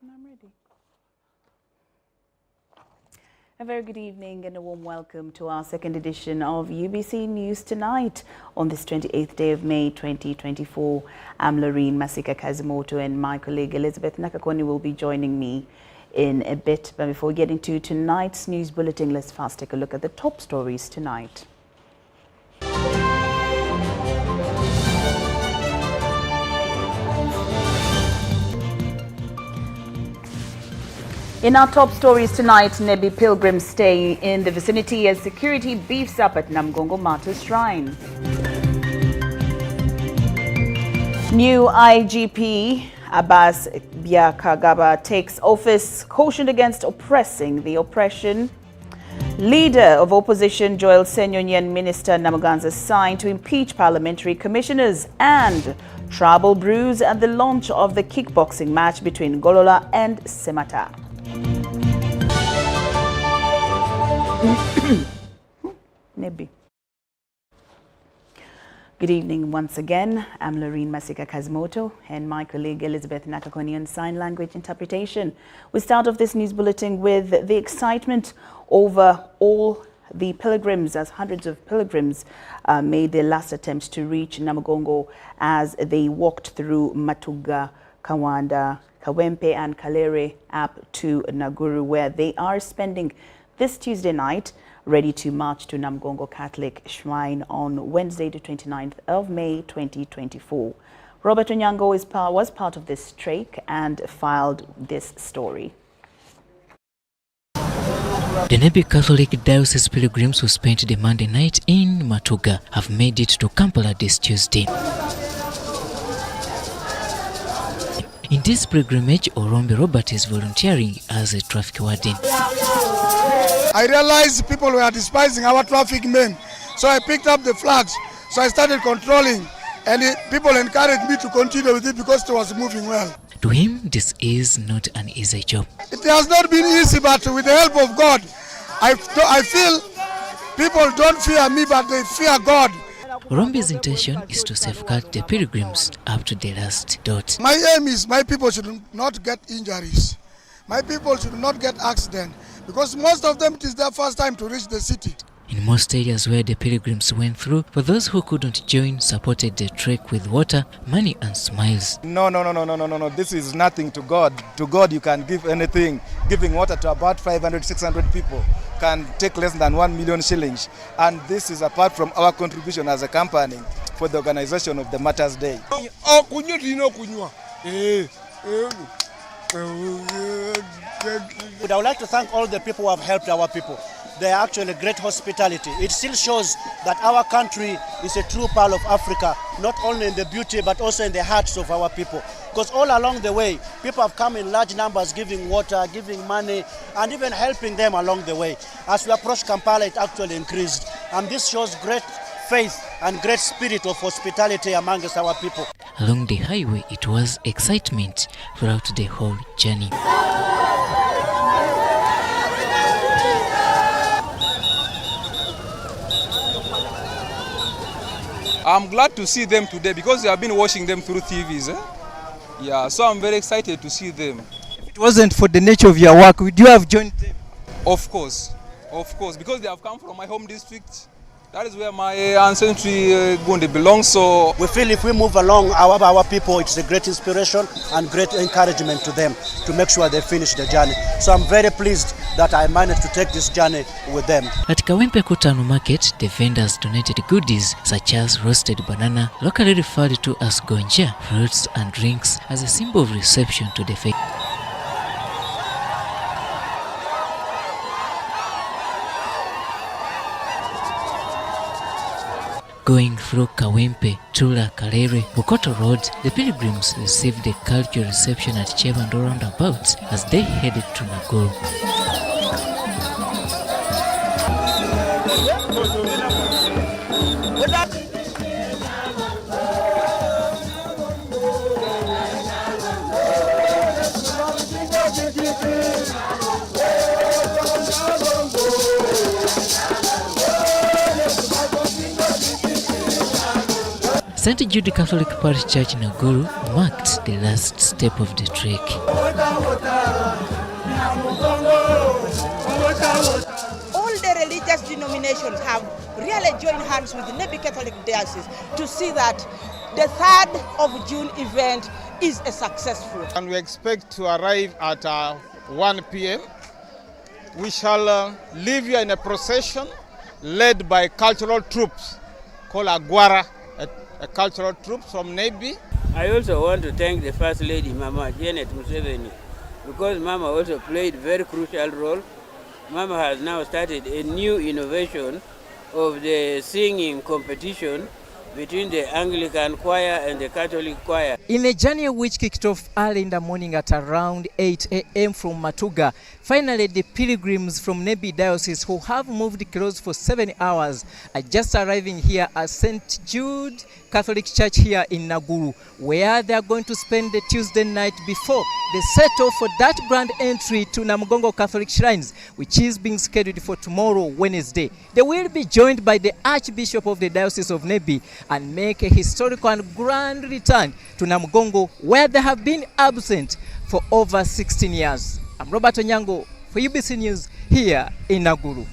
I'm ready. A very good evening and a warm welcome to our second edition of UBC News Tonight on this 28th day of May 2024. I'm Lauryn Masika Kazimoto and my colleague Elizabeth Nakakoni will be joining me in a bit. But before getting to tonight's news bulletin, let's first take a look at the top stories tonight. In our top stories tonight, Nebbi pilgrims stay in the vicinity as security beefs up at Namgongo Martyrs Shrine. New IGP Abbas Byakagaba takes office, cautioned against oppressing the oppression. Leader of opposition Joel Senyonyen Minister Namuganza signed to impeach parliamentary commissioners, and trouble brews at the launch of the kickboxing match between Golola and Semata. Nebbi. Good evening once again. I'm Lauryn Masika Kazimoto and my colleague Elizabeth Nakakoni on sign language interpretation. We start off this news bulletin with the excitement over all the pilgrims, as hundreds of pilgrims made their last attempt to reach Namugongo as they walked through Matuga, Kawanda, Kawempe and Kalere up to Naguru, where they are spending this Tuesday night, ready to march to Namgongo Catholic Shrine on Wednesday, the 29th of May 2024. Robert Onyango was part of this trek and filed this story. The Nebbi Catholic Diocese pilgrims who spent the Monday night in Matuga have made it to Kampala this Tuesday. In this pilgrimage, Orombe Robert is volunteering as a traffic warden. I realized people were despising our traffic men, so I picked up the flags. So I started controlling, and people encouraged me to continue with it because it was moving well. To him, this is not an easy job. It has not been easy, but with the help of God, I feel people don't fear me, but they fear God. Orombe's intention is to safeguard the pilgrims up to the last dot. My aim is my people should not get injuries. My people should not get accidents, because most of them it is their first time to reach the city. In most areas where the pilgrims went through, for those who couldn't join, supported the trek with water, money and smiles. No. This is nothing to God. To God you can give anything. Giving water to about 500, 600 people can take less than 1 million shillings. And this is apart from our contribution as a company for the organization of the Martyrs Day. I would like to thank all the people who have helped our people. They are actually great hospitality. It still shows that our country is a true pearl of Africa, not only in the beauty but also in the hearts of our people. Because all along the way, people have come in large numbers giving water, giving money, and even helping them along the way. As we approach Kampala, it actually increased. And this shows great faith and great spirit of hospitality amongst our people. Along the highway, it was excitement throughout the whole journey. I'm glad to see them today because they have been watching them through TVs. Yeah, so I'm very excited to see them. If it wasn't for the nature of your work, would you have joined them? Of course, because they have come from my home district. That is where my ancestry belongs. So we feel if we move along our people, it's a great inspiration and great encouragement to them to make sure they finish the journey. So I'm very pleased that I managed to take this journey with them. At Kawempe Kutanu Market, the vendors donated goodies such as roasted banana, locally referred to as gonja, fruits and drinks as a symbol of reception to the faith. Going through Kawempe, Tula, Kalere, Bukoto Road, the pilgrims received a cultural reception at Chevando roundabouts as they headed to Naguru. St. Jude Catholic Parish Church Nakuru marked the last step of the trek. All the religious denominations have really joined hands with the Nebbi Catholic Diocese to see that the 3rd of June event is a successful. And we expect to arrive at 1 p.m. We shall leave here in a procession led by cultural troops called Agwara, a cultural troops from Nebbi. I also want to thank the First Lady, Mama Janet Museveni, because Mama also played a very crucial role. Mama has now started a new innovation of the singing competition between the Anglican choir and the Catholic choir. In a journey which kicked off early in the morning at around 8 a.m. from Matuga, finally the pilgrims from Nebbi Diocese, who have moved close for 7 hours, are just arriving here at St. Jude Catholic Church here in Nakuru, where they are going to spend the Tuesday night before they set off for that grand entry to Namugongo Catholic Shrines, which is being scheduled for tomorrow, Wednesday. They will be joined by the Archbishop of the Diocese of Nebbi and make a historical and grand return to Namugongo, where they have been absent for over 16 years. I'm Robert Onyango for UBC News here in Nakuru.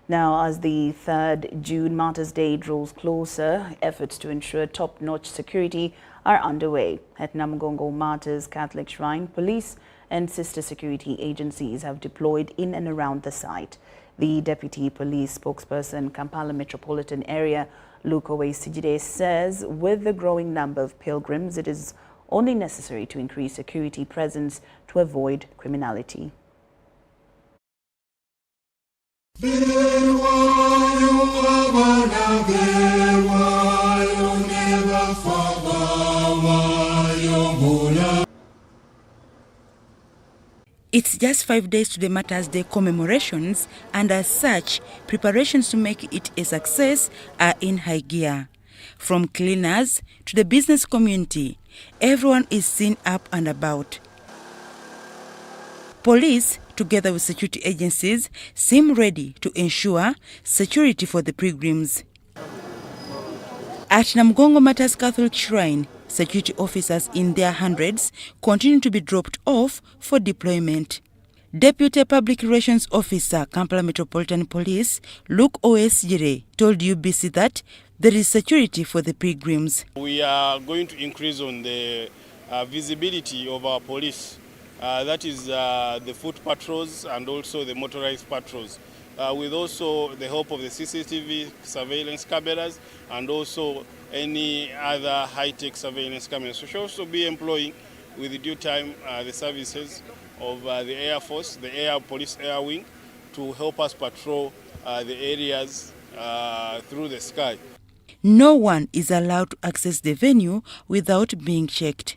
Now, as the 3rd June Martyrs Day draws closer, efforts to ensure top-notch security are underway. At Namugongo Martyrs Catholic Shrine, police and sister security agencies have deployed in and around the site. The Deputy Police Spokesperson, Kampala Metropolitan Area, Luko Sijide, says with the growing number of pilgrims, it is only necessary to increase security presence to avoid criminality. It's just 5 days to the Martyrs Day commemorations, and as such, preparations to make it a success are in high gear. From cleaners to the business community, everyone is seen up and about. Police, together with security agencies, seem ready to ensure security for the pilgrims. At Namugongo Martyrs Catholic Shrine, security officers in their hundreds continue to be dropped off for deployment. Deputy Public Relations Officer, Kampala Metropolitan Police, Luke Osjire, told UBC that there is security for the pilgrims. We are going to increase on the visibility of our police. That is the foot patrols and also the motorized patrols, with also the help of the CCTV surveillance cameras and also any other high-tech surveillance cameras. We should also be employing with due time the services of the Air Force, the Air Police Air Wing, to help us patrol the areas through the sky. No one is allowed to access the venue without being checked.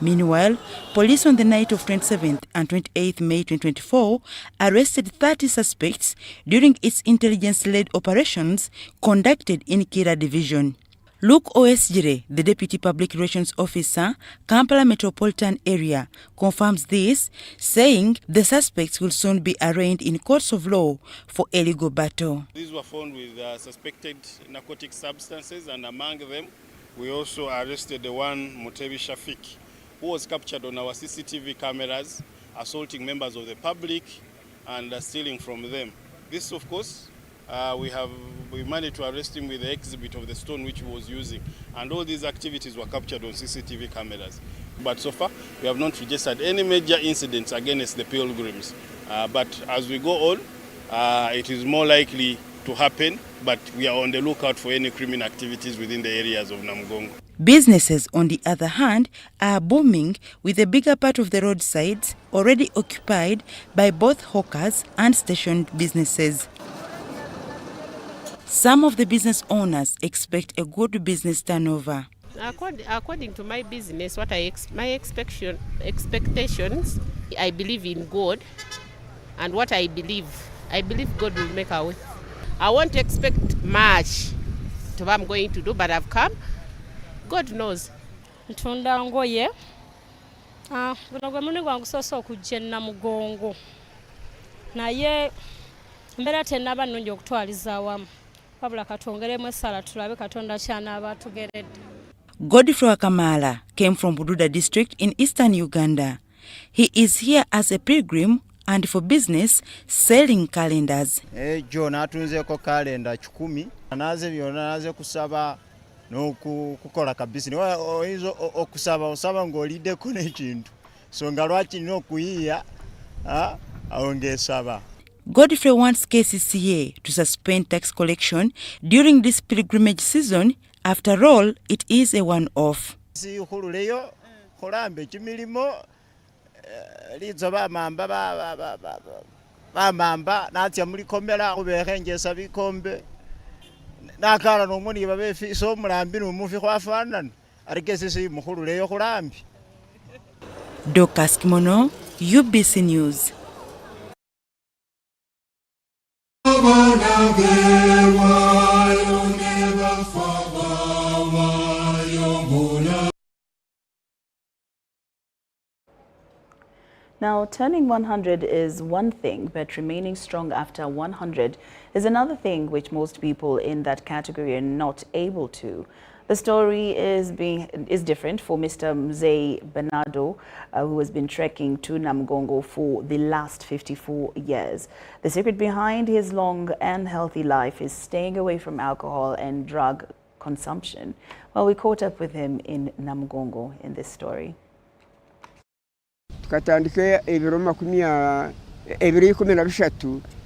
Meanwhile, police on the night of 27th and 28th May 2024 arrested 30 suspects during its intelligence-led operations conducted in Kira Division. Luke Osjire, the Deputy Public Relations Officer, Kampala Metropolitan Area, confirms this, saying the suspects will soon be arraigned in courts of law for a legal battle. These were found with suspected narcotic substances, and among them, we also arrested the one Mutebi Shafik, who was captured on our CCTV cameras, assaulting members of the public and stealing from them. This, of course, we managed to arrest him with the exhibit of the stone which he was using, and all these activities were captured on CCTV cameras. But so far, we have not registered any major incidents against the pilgrims. But as we go on, it is more likely to happen, but we are on the lookout for any criminal activities within the areas of Namugongo. Businesses, on the other hand, are booming, with a bigger part of the roadsides already occupied by both hawkers and stationed businesses. Some of the business owners expect a good business turnover. According to my business, my expectations, I believe in God, and what I believe God will make a way. I won't expect much to what I'm going to do, but I've come. God knows. Ntunda ngoye. Bunogwe muni gwangu soso kujja Namugongo. naye mbeera tennaba nnungi okutwaliza awamu wabula katwongeremu essala tulabe Katonda kyanaaba atugeredde. Godfrey Wakamala came from Bududa district in eastern Uganda. He is here as a pilgrim and for business selling calendars. Jo natunzeko calendar 10 naze byonna naze kusaba n'okukola ka business oyizo okusaba osaba ng'oliddeko n'ekintu so nga lwaki nina okuyiiya awongeesaba. Godfrey wants KCCA to suspend tax collection during this pilgrimage season. After all, it is a one-off. Si khululeyo khulambe kimilimo lizo bamamba natya muri komera kubekhengesa bikombe nakala nomoni babefi so mulambi n'umufi khwafanana arike sisi mukhululeyo khulambi. Dokas Kimono, UBC News. Now, turning 100 is one thing, but remaining strong after 100 is another thing which most people in that category are not able to. The story is different for Mr. Mzee Bernardo, who has been trekking to Namgongo for the last 54 years. The secret behind his long and healthy life is staying away from alcohol and drug consumption. Well, we caught up with him in Namgongo in this story. Tukatandike ebiro 13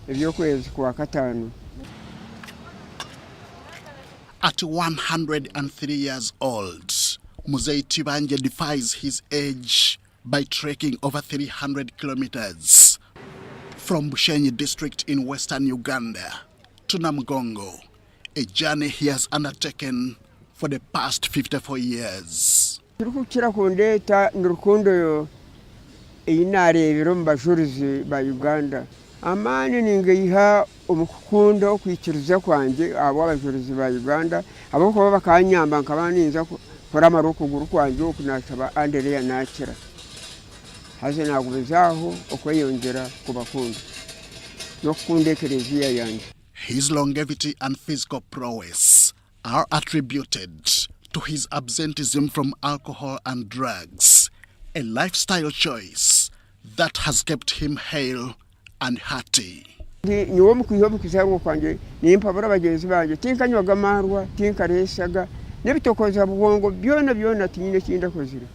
ebyokwezi kwa katano. At 103 years old, Mzee Tibanje defies his age by trekking over 300 kilometers from Bushenyi district in western Uganda to Namgongo, a journey he has undertaken for the past 54 years. Turukukira kundeta nurukundo yo inare ebiro mbajurizi ba Uganda. Amani ningeyiha umukundo kwikiriza kwanje abo abajurizi ba Uganda abo ko bakanyamba nkabaninza kurama rukuguru kwanje okunashaba andereya nakira haze nagubezaho okweyongera kubakunda no kundekerezia yanje. His longevity and physical prowess are attributed to his absenteeism from alcohol and drugs, a lifestyle choice that has kept him hale and hearty. Niwo mukwiho mukizango kwanje nimpabura bagenzi banje tinkanywaga marwa tinkaresaga nebitokoza bwongo byona tinyine kinda kozira.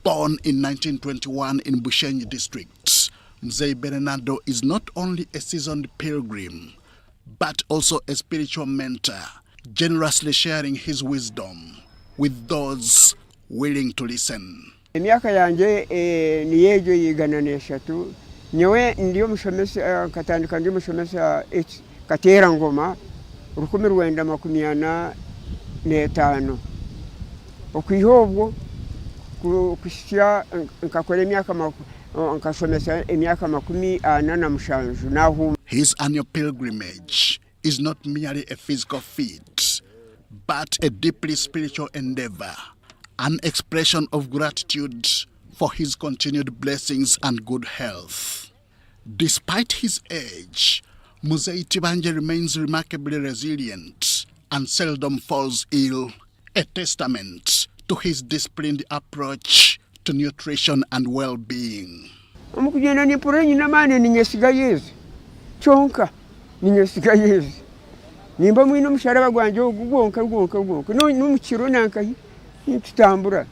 Born in 1921 in Bushenyi district, Mzee Bernardo is not only a seasoned pilgrim but also a spiritual mentor, generously sharing his wisdom with those willing to listen. Emyaka yanje niyejo yigana neshatu nyewe ndiyo mushomesa katandika ndiyo mushomesa katera ngoma 1985 okwihobwo kushya nkakora emyaka nkashomesa emyaka 47 nahu. His annual pilgrimage is not merely a physical feat but a deeply spiritual endeavor, an expression of gratitude for his continued blessings and good health. Despite his age, Mzee Tibanje remains remarkably resilient and seldom falls ill, a testament to his disciplined approach to nutrition and well-being. Omukugenda ni purenyi namane ninyesiga Yesu. Chonka ninyesiga Yesu. Nimba mwino musharaba gwanje ogwonka. No mukiro nankayi tutambura.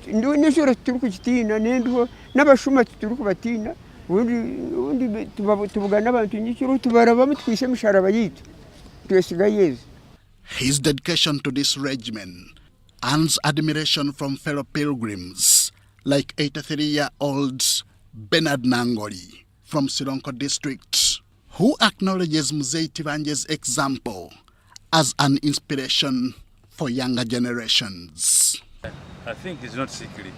Ndo nishora turukukitina nendo nabashuma turukubatina. Undi tubugana abantu nyikiro tubaraba mutwishe musharaba yitu. Twesiga Yesu. His dedication to this regimen earns admiration from fellow pilgrims like 83-year-old Bernard Nangoli from Sironko district, who acknowledges Mzee Tibanje's example as an inspiration for younger generations. I think it's not sickly.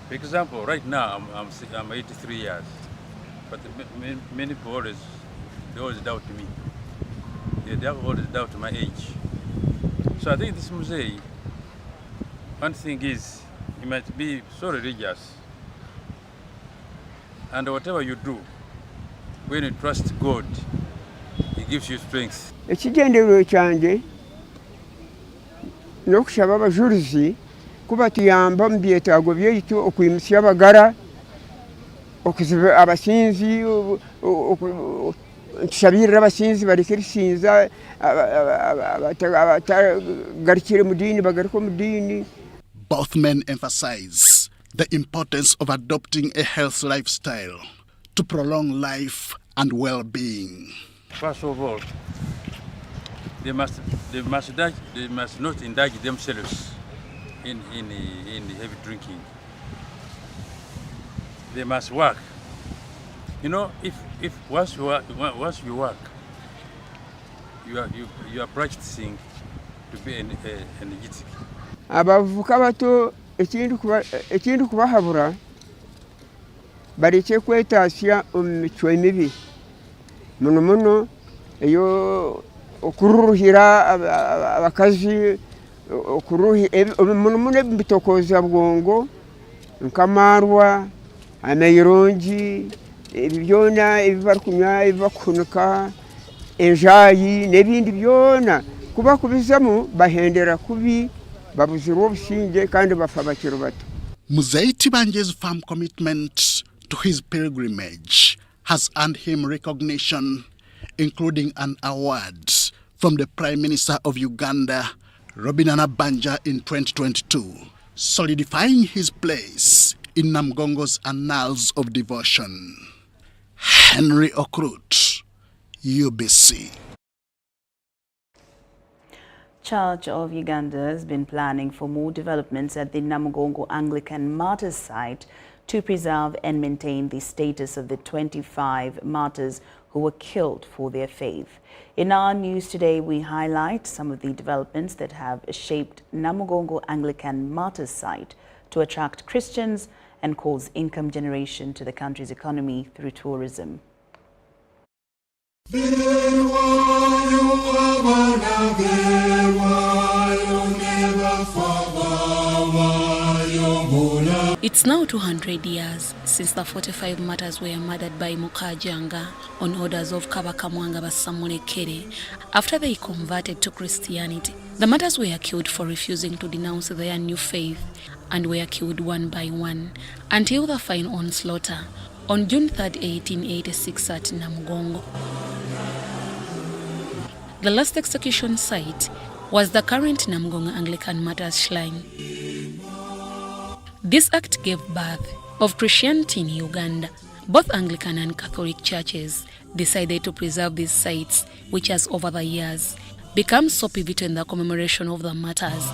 For example, right now I'm 83 years, but many people always doubt me. They always doubt my age. So I think this Mzee, one thing is, he might be so religious And whatever you do, when you trust God, He gives you strength. Ekigendererwa kyange n'okusaba abajulizi kuba tuyamba mu byetaago byaitu okuyimusa abagara okuziba abasinzi tushabirira abasinzi bareke erisinza abatagarukire mu diini bagaruke mu diini. Both men emphasize the importance of adopting a healthy lifestyle to prolong life and well-being. First of all, they must not indulge themselves in heavy drinking. They must work. You know, if once you work, you are practicing to be energetic. Abavuka bato ekindi kubahabura bareke kwetaasya omu mico emibi muno muno eyo okururuhira abakazi muno muno ebitokooza bwongo nkamarwa amairongi ebi byona ebibarikunywa ebibakuhunika enjaayi n'ebindi byona kuba kubizamu bahendera kubi babuzirwa obusinge kandi bafa bakiri bato. Muzeyi Tibanje's firm commitment to his pilgrimage has earned him recognition, including an award from the Prime Minister of Uganda, Robinah Banja, in 2022, solidifying his place in Namgongo's annals of devotion. Henry Okrut, UBC. Church of Uganda has been planning for more developments at the Namugongo Anglican Martyrs site to preserve and maintain the status of the 25 martyrs who were killed for their faith. In our news today, we highlight some of the developments that have shaped Namugongo Anglican Martyrs site to attract Christians and cause income generation to the country's economy through tourism. It's now 200 years since the 45 martyrs were murdered by Mukajanga on orders of Kabaka Mwanga Basamulekere after they converted to Christianity. The martyrs were killed for refusing to denounce their new faith and were killed one by one until the final onslaught on June 3, 1886 at Namugongo. The last execution site was the current Namugongo Anglican Martyrs Shrine. This act gave birth of Christianity in Uganda. Both Anglican and Catholic churches decided to preserve these sites, which has over the years become so pivotal in the commemoration of the martyrs.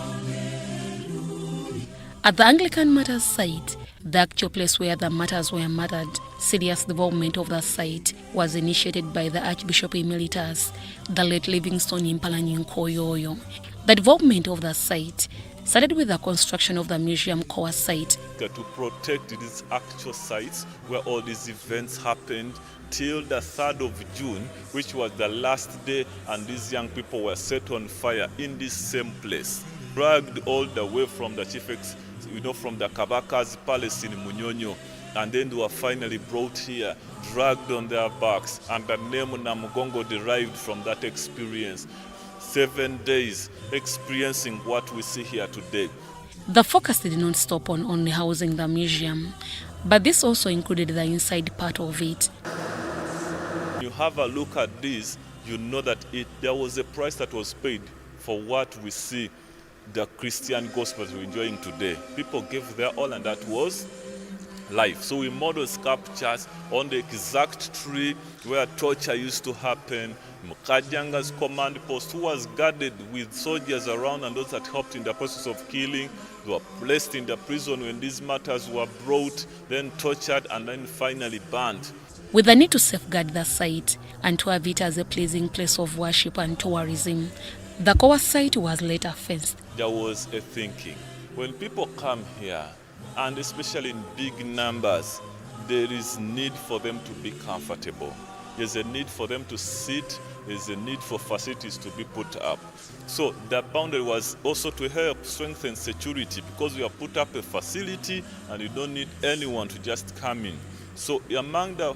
At the Anglican Martyrs site, the actual place where the martyrs were murdered, serious development of the site was initiated by the Archbishop Emeritus, the late Livingstone Impalanyi Nkoyoyo. The development of the site started with the construction of the museum core site. To protect these actual sites where all these events happened till the 3rd of June, which was the last day, and these young people were set on fire in this same place, dragged all the way from the from the Kabaka's palace in Munyonyo, and then they were finally brought here, dragged on their backs, and the name Namugongo derived from that experience. 7 days experiencing what we see here today. The focus did not stop on only housing the museum, but this also included the inside part of it. You have a look at this, you know that there was a price that was paid for what we see the Christian gospels we're enjoying today. People gave their all, and that was life. So we model sculptures on the exact tree where torture used to happen. Mukajanga's command post, who was guarded with soldiers around and those that helped in the process of killing. They were placed in the prison when these matters were brought, then tortured, and then finally burned. With the need to safeguard the site and to have it as a pleasing place of worship and tourism, the core site was later fenced. There was a thinking. When people come here, and especially in big numbers, there is need for them to be comfortable. There's a need for them to sit. There's a need for facilities to be put up. So the boundary was also to help strengthen security, because we have put up a facility and you don't need anyone to just come in. So among the...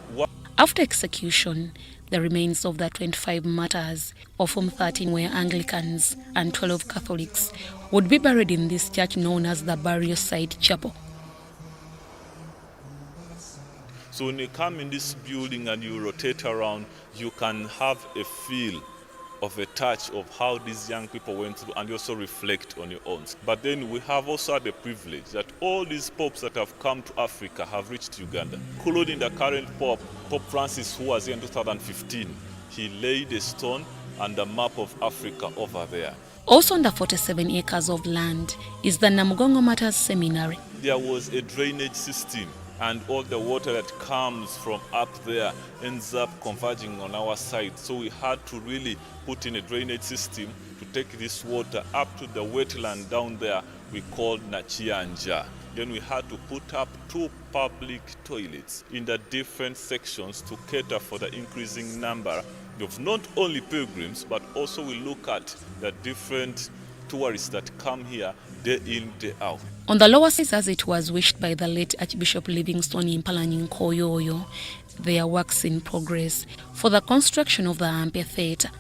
After execution, the remains of the 25 martyrs, of whom 13 were Anglicans and 12 Catholics, would be buried in this church known as the Burial Site Chapel. So when you come in this building and you rotate around, you can have a feel of a touch of how these young people went through, and you also reflect on your own. But then we have also had the privilege that all these popes that have come to Africa have reached Uganda, including the current Pope, Pope Francis, who was here in 2015. He laid a stone and a map of Africa over there. Also on the 47 acres of land is the Namugongo Martyrs Seminary. There was a drainage system, and all the water that comes from up there ends up converging on our side. So we had to really put in a drainage system to take this water up to the wetland down there we called Nachianja. Then we had to put up 2 public toilets in the different sections to cater for the increasing number of not only pilgrims, but also we look at the different tourists that come here day in, day out. On the lower sides, as it was wished by the late Archbishop Livingstone Mpalanyi Nkoyoyo, there are works in progress for the construction of the amphitheatre.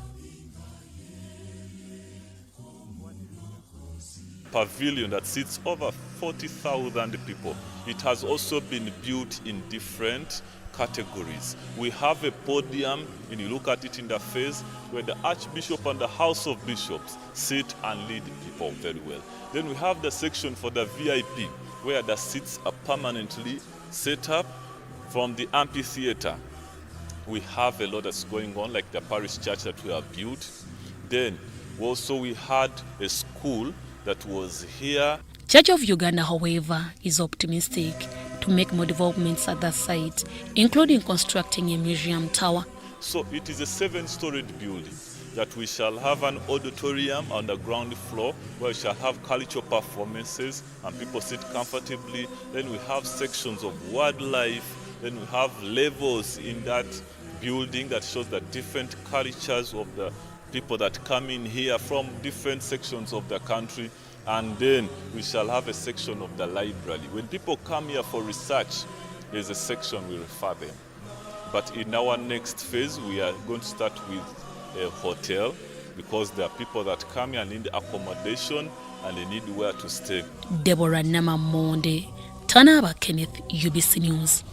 Pavilion that seats over 40,000 people. It has also been built in different categories. We have a podium, and you look at it in the face, where the Archbishop and the House of Bishops sit and lead people very well. Then we have the section for the VIP, where the seats are permanently set up from the amphitheater. We have a lot that's going on, like the parish church that we have built. Then also we had a school that was here. Church of Uganda, however, is optimistic to make more developments at the site, including constructing a museum tower. So it is a 7-storied building that we shall have an auditorium on the ground floor where we shall have cultural performances and people sit comfortably. Then we have sections of wildlife. Then we have levels in that building that shows the different cultures of the people that come in here from different sections of the country. And then we shall have a section of the library. When people come here for research, there's a section we refer them. But in our next phase, we are going to start with a hotel, because there are people that come here and need accommodation and they need where to stay. Deborah Namamonde, Tanaba Kenneth, UBC News.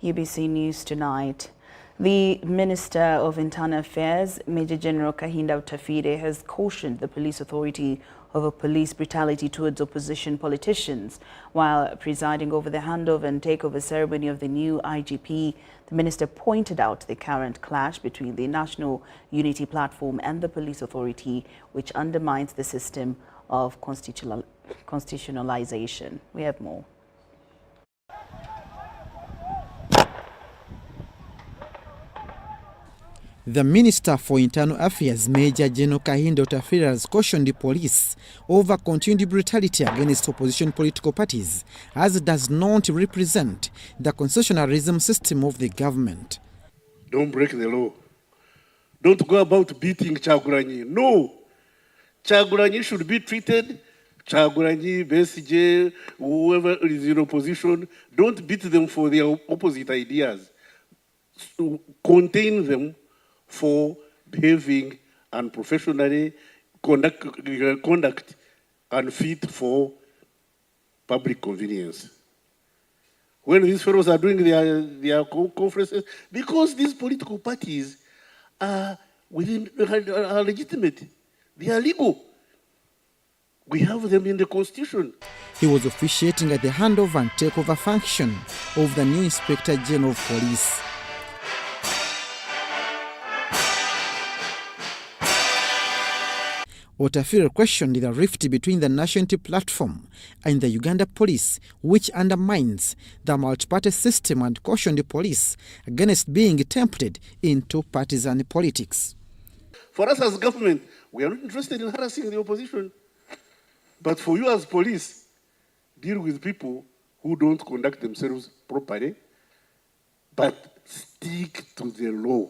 UBC News tonight. The Minister of Internal Affairs, Major General Kahinda Utafire, has cautioned the police authority over police brutality towards opposition politicians. While presiding over the handover and takeover ceremony of the new IGP, the minister pointed out the current clash between the National Unity Platform and the police authority, which undermines the system of constitutionalization. We have more. The Minister for Internal Affairs, Major General Kahinda Utafire, has cautioned the police over continued brutality against opposition political parties, as it does not represent the constitutionalism system of the government. Don't break the law. Don't go about beating Kyagulanyi. No! Kyagulanyi should be treated. Kyagulanyi, Besigye, whoever is in opposition, don't beat them for their opposite ideas. So contain them for behaving unprofessionally, conduct unfit for public convenience. When these fellows are doing their conferences, because these political parties are legitimate, they are legal. We have them in the Constitution. He was officiating at the handover and takeover function of the new Inspector General of Police. Utafire questioned the rift between the National Unity Platform and the Uganda Police, which undermines the multi-party system, and cautioned the police against being tempted into partisan politics. For us as government, we are not interested in harassing the opposition. But for you as police, deal with people who don't conduct themselves properly, but stick to the law.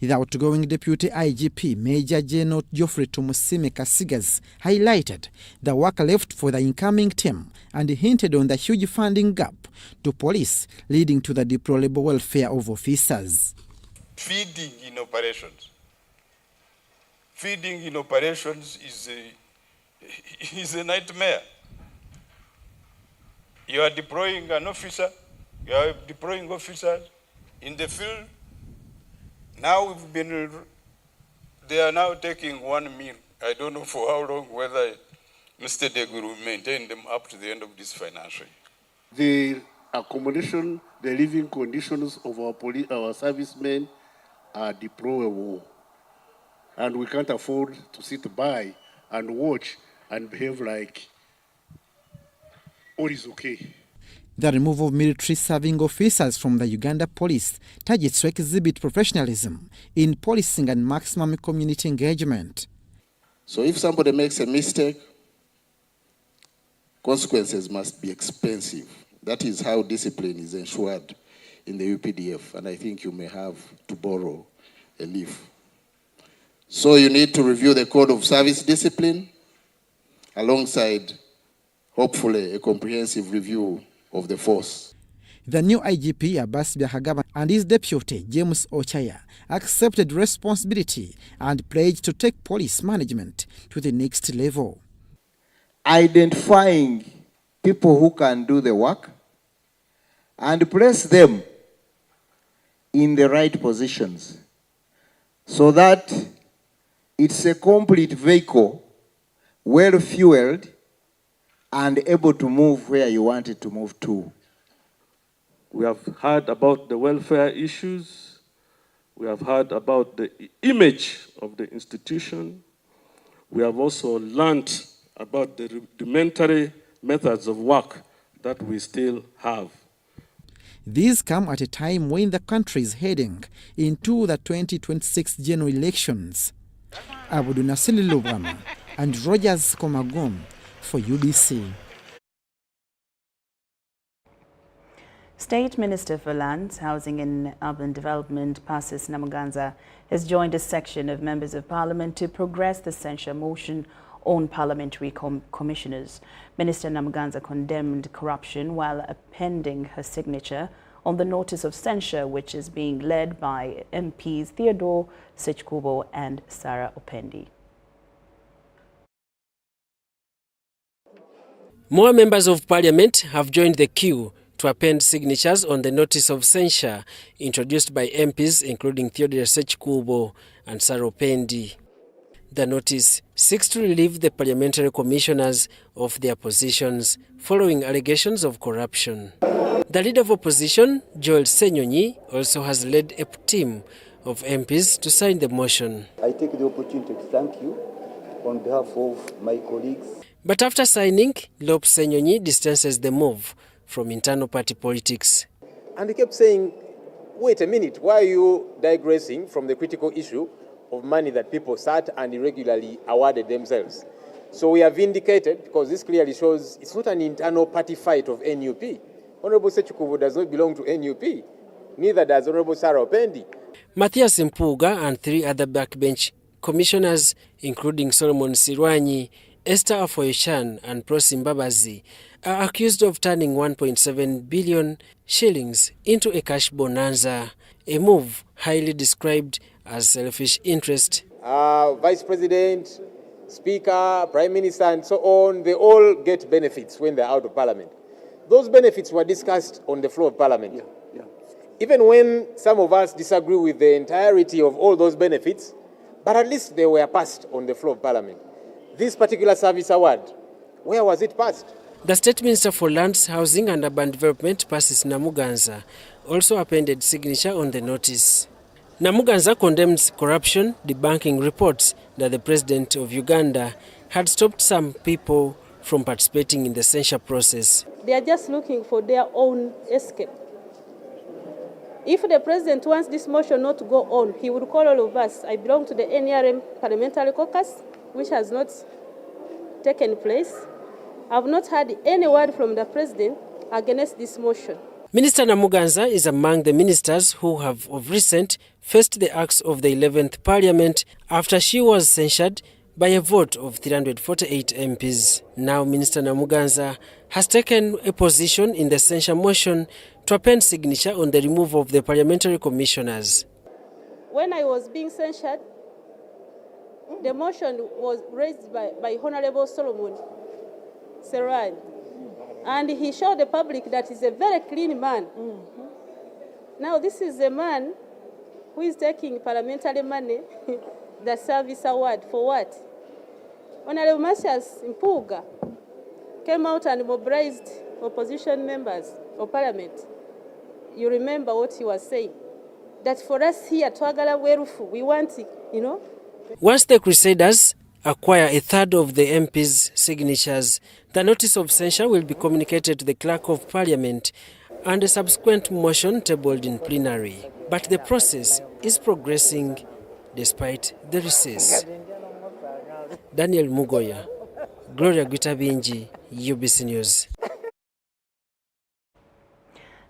The outgoing Deputy IGP Major General Geoffrey Tumusime Kasigas highlighted the work left for the incoming term and hinted on the huge funding gap to police, leading to the deplorable welfare of officers. Feeding in operations. Feeding in operations is a nightmare. You are deploying an officer, you are deploying officers in the field. Now they are now taking 1 meal. I don't know for how long, whether Mr. Deg will maintain them up to the end of this financial year. The accommodation, the living conditions of our servicemen are deplorable. And we can't afford to sit by and watch and behave like all is okay. The removal of military serving officers from the Uganda police targets to exhibit professionalism in policing and maximum community engagement. So if somebody makes a mistake, consequences must be expensive. That is how discipline is ensured in the UPDF, and I think you may have to borrow a leaf. So you need to review the Code of Service Discipline alongside, hopefully, a comprehensive review of the force. The new IGP, Abbas Byahagama, and his deputy, James Ochaya, accepted responsibility and pledged to take police management to the next level. Identifying people who can do the work and place them in the right positions so that it's a complete vehicle, well-fueled, and able to move where you want it to move to. We have heard about the welfare issues. We have heard about the image of the institution. We have also learned about the rudimentary methods of work that we still have. These come at a time when the country is heading into the 2026 general elections. Abudu Nasili Lubama and Rogers Komagom for UBC. State Minister for Lands, Housing and Urban Development, Persis Namuganza, has joined a section of members of Parliament to progress the censure motion on parliamentary commissioners. Minister Namuganza condemned corruption while appending her signature on the notice of censure, which is being led by MPs Theodore Sechkubo and Sarah Opendi. More members of Parliament have joined the queue to append signatures on the notice of censure introduced by MPs including Theodore Sechkubo and Sarah Opendi. The notice seeks to relieve the parliamentary commissioners of their positions following allegations of corruption. The leader of opposition, Joel Senyonyi, also has led a team of MPs to sign the motion. I take the opportunity to thank you on behalf of my colleagues. But after signing, Lop Senyonyi distances the move from internal party politics. And he kept saying, wait a minute, why are you digressing from the critical issue of money that people sat and irregularly awarded themselves? So we have vindicated, because this clearly shows it's not an internal party fight of NUP. Honorable Sechkubo does not belong to NUP, neither does Honorable Sarah Opendi. Matthias Mpuga and 3 other backbench commissioners, including Solomon Sirwanyi, Esther Afoyeshan and Prosim Babazi, are accused of turning 1.7 billion shillings into a cash bonanza, a move highly described as selfish interest. Vice President, Speaker, Prime Minister, and so on, they all get benefits when they're out of Parliament. Those benefits were discussed on the floor of Parliament. Even when some of us disagree with the entirety of all those benefits, but at least they were passed on the floor of Parliament. This particular service award, where was it passed? The State Minister for Lands, Housing and Urban Development, Persis Namuganza, also appended signature on the notice. Namuganza condemns corruption, debunking reports that the President of Uganda had stopped some people from participating in the censure process. They are just looking for their own escape. If the President wants this motion not to go on, he would call all of us. I belong to the NRM Parliamentary Caucus, which has not taken place. I have not heard any word from the President against this motion. Minister Namuganza is among the ministers who have of recent faced the axe of the 11th Parliament after she was censured by a vote of 348 MPs. Now Minister Namuganza has taken a position in the censure motion to append signature on the removal of the parliamentary commissioners. When I was being censured, the motion was raised by Honorable Solomon Seran, and he showed the public that he's a very clean man. Now this is a man who is taking parliamentary money, the service award, for what? Honorable Martyrs Mpuga came out and mobilized opposition members of parliament. You remember what he was saying? That for us here, Twagala Werufu, we want it, you know. Once the Crusaders acquire a third of the MPs' signatures, the notice of censure will be communicated to the Clerk of Parliament and a subsequent motion tabled in plenary. But the process is progressing despite the recess. Daniel Mugoya, Gloria Guitabinji, UBC News.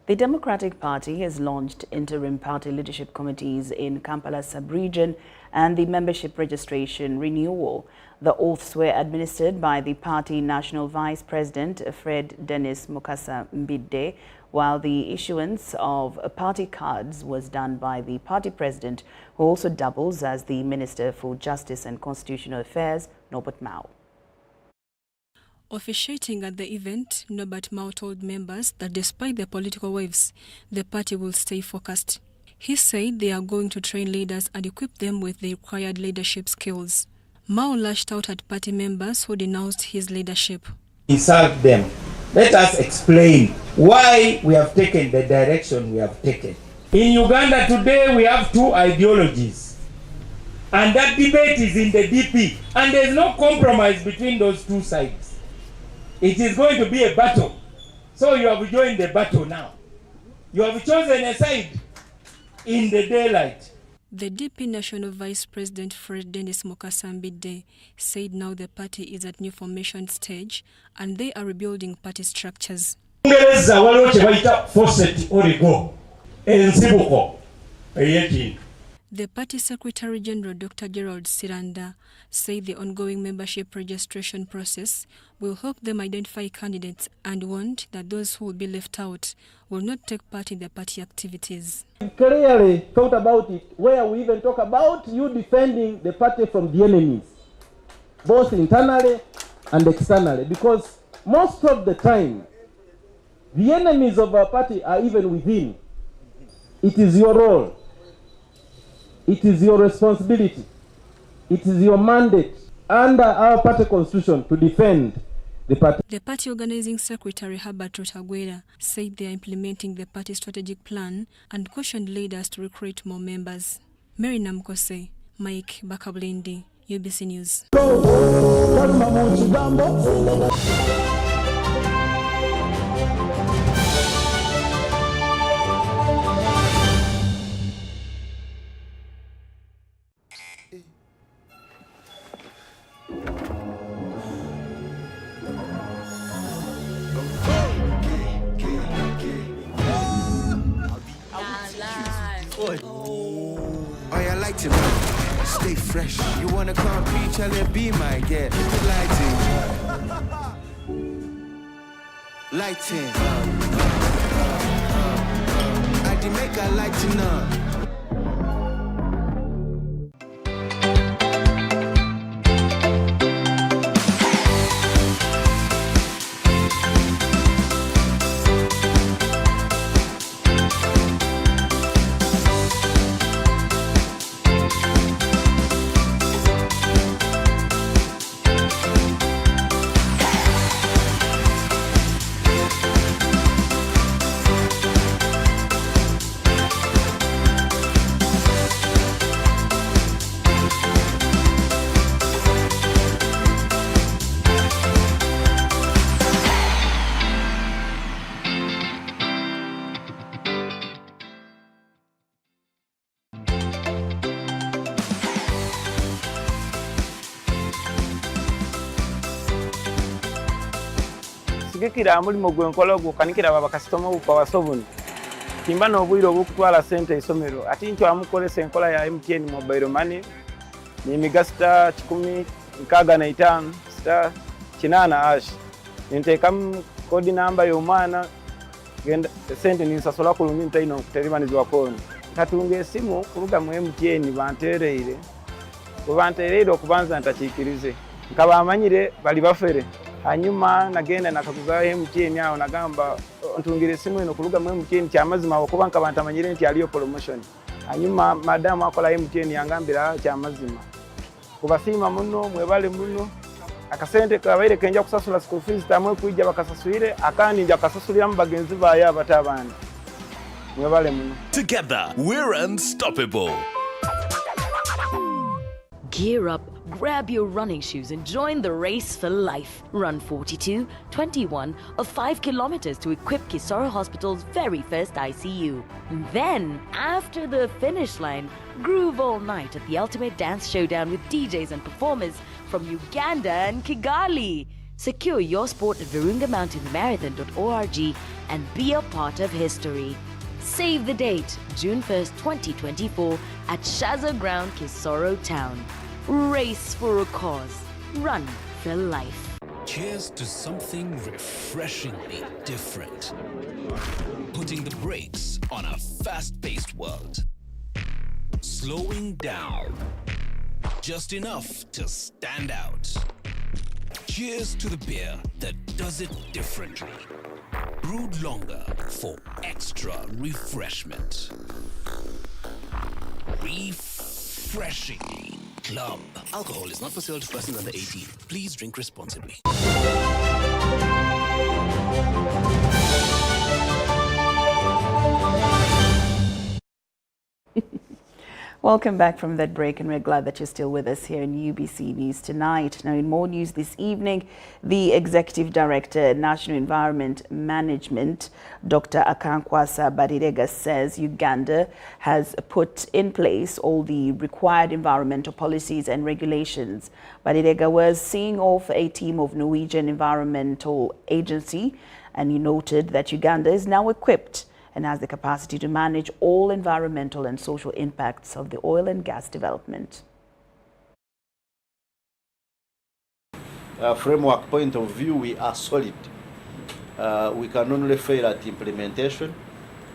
The Democratic Party has launched interim party leadership committees in Kampala sub-region and the membership registration renewal. The oaths were administered by the party national vice president, Fred Dennis Mukasa Mbide, while the issuance of party cards was done by the party president, who also doubles as the Minister for Justice and Constitutional Affairs, Norbert Mao. Officiating at the event, Norbert Mao told members that despite the political waves, the party will stay focused. He said they are going to train leaders and equip them with the required leadership skills. Mao lashed out at party members who denounced his leadership. He served them. Let us explain why we have taken the direction we have taken. In Uganda today we have two ideologies, and that debate is in the DP, and there is no compromise between those two sides. It is going to be a battle. So you have joined the battle now. You have chosen a side in the daylight. The DP National Vice President Fred Dennis Mukasa Mbide said now the party is at new formation stage and they are rebuilding party structures. The party Secretary General Dr. Gerald Siranda said the ongoing membership registration process will help them identify candidates and warned that those who will be left out will not take part in the party activities. We clearly thought about it, where we even talk about you defending the party from the enemies, both internally and externally, because most of the time, the enemies of our party are even within. It is your role. It is your responsibility. It is your mandate under our party constitution to defend the party. The party organizing secretary Herbert Rutagwera said they are implementing the party strategic plan and cautioned leaders to recruit more members. Mary Namkose, Mike Bakablindi, UBC News. Oh, yeah, lighting up. Stay fresh. You wanna come preach, I'll be my get. Lighting. Lighting. I did make a lighting up. Kira mulimo gwenkola gukanikira baba kasitoma upa wasobuni timba n'obwire obw'okutwala ssente isomero ati nti wamukolesa enkola ya MTN mobile money n'emiga star 165 star 8 ninteekamu kodi namba y'omwana genda ssente ninsasula ku lundi ntalina okuteribanizibwa kooni katunga esimu kuruga mu MTN banteereire bwe banteereire okubanza ntakiikirize nka bamanyire bali bafere hanyuma nagenda nakaguzaho MTN awo nagamba ntungire esimu eno kuruga mu MTN kyamazima okuba nka bantamanyire nti aliyo promotion hanyuma madamu akola MTN yangambira kyamazima kubasiima muno mwebale muno akasente kabaire kenja kusasula school fees tamwe kwijja bakasasulire akandi nja kasasuliramu bagenzi baye abata abandi mwebale muno. Together we're unstoppable. Gear up, grab your running shoes and join the race for life. Run 42, 21 or 5 kilometers to equip Kisoro Hospital's very first ICU. Then, after the finish line, groove all night at the ultimate dance showdown with DJs and performers from Uganda and Kigali. Secure your sport at virungamountainmarathon.org and be a part of history. Save the date, June 1st, 2024 at Shaza Ground, Kisoro Town. Race for a cause. Run for life. Cheers to something refreshingly different. Putting the brakes on a fast-paced world. Slowing down. Just enough to stand out. Cheers to the beer that does it differently. Brewed longer for extra refreshment. Refreshingly Club. Alcohol is not for sale to persons under 18. Please drink responsibly. Welcome back from that break, and we're glad that you're still with us here in UBC News Tonight. Now, in more news this evening, the Executive Director, National Environment Management, Dr. Akankwasa Barirega, says Uganda has put in place all the required environmental policies and regulations. Barirega was seeing off a team of Norwegian Environmental Agency, and he noted that Uganda is now equipped and has the capacity to manage all environmental and social impacts of the oil and gas development. Framework point of view, we are solid. We can only fail at implementation,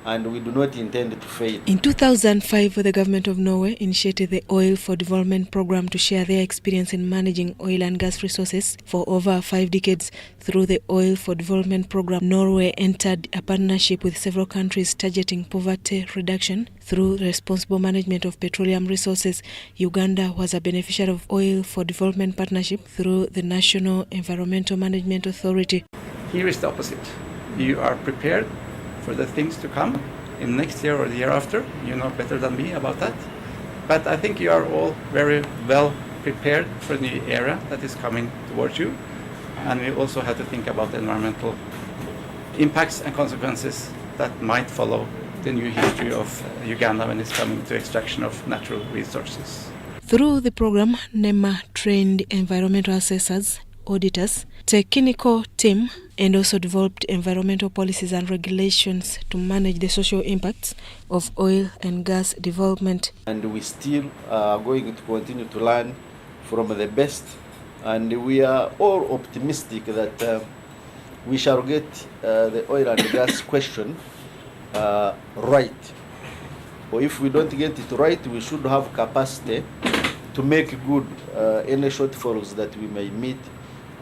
and we do not intend to fail. In 2005, the government of Norway initiated the Oil for Development program to share their experience in managing oil and gas resources for over 5 decades. Through the Oil for Development program, Norway entered a partnership with several countries targeting poverty reduction through responsible management of petroleum resources. Uganda was a beneficiary of Oil for Development partnership through the National Environmental Management Authority. Here is the opposite. You are prepared for the things to come in next year or the year after. You know better than me about that. But I think you are all very well prepared for the era that is coming towards you. And we also have to think about the environmental impacts and consequences that might follow the new history of Uganda when it's coming to extraction of natural resources. Through the program, NEMA trained environmental assessors, auditors, technical team, and also developed environmental policies and regulations to manage the social impacts of oil and gas development. And we still are going to continue to learn from the best, and we are all optimistic that we shall get the oil and gas question right. Or if we don't get it right, we should have capacity to make good any shortfalls that we may meet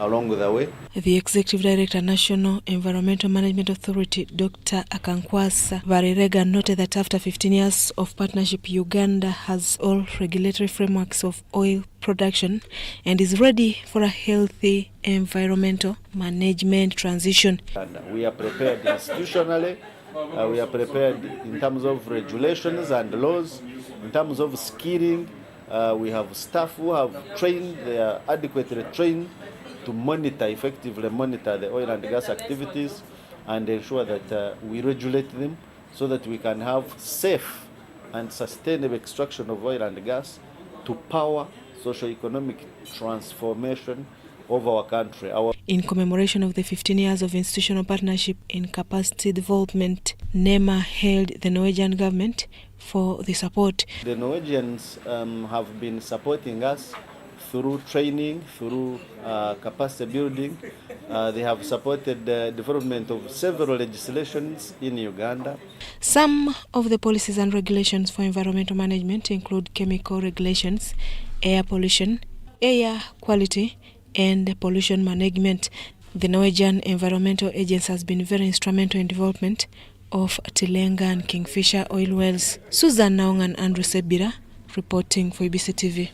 along the way. The Executive Director, National Environmental Management Authority, Dr. Akankwasa Barirega, noted that after 15 years of partnership, Uganda has all regulatory frameworks of oil production and is ready for a healthy environmental management transition. And we are prepared institutionally, we are prepared in terms of regulations and laws, in terms of skilling. We have staff who have trained, they are adequately trained to effectively monitor the oil and gas activities and ensure that we regulate them so that we can have safe and sustainable extraction of oil and gas to power socio-economic transformation of our country. In commemoration of the 15 years of institutional partnership in capacity development, NEMA hailed the Norwegian government for the support. The Norwegians have been supporting us through training, through capacity building. They have supported the development of several legislations in Uganda. Some of the policies and regulations for environmental management include chemical regulations, air pollution, air quality, and pollution management. The Norwegian Environmental Agency has been very instrumental in development of Tilenga and Kingfisher oil wells. Susan Naung and Andrew Sebira reporting for ABC TV.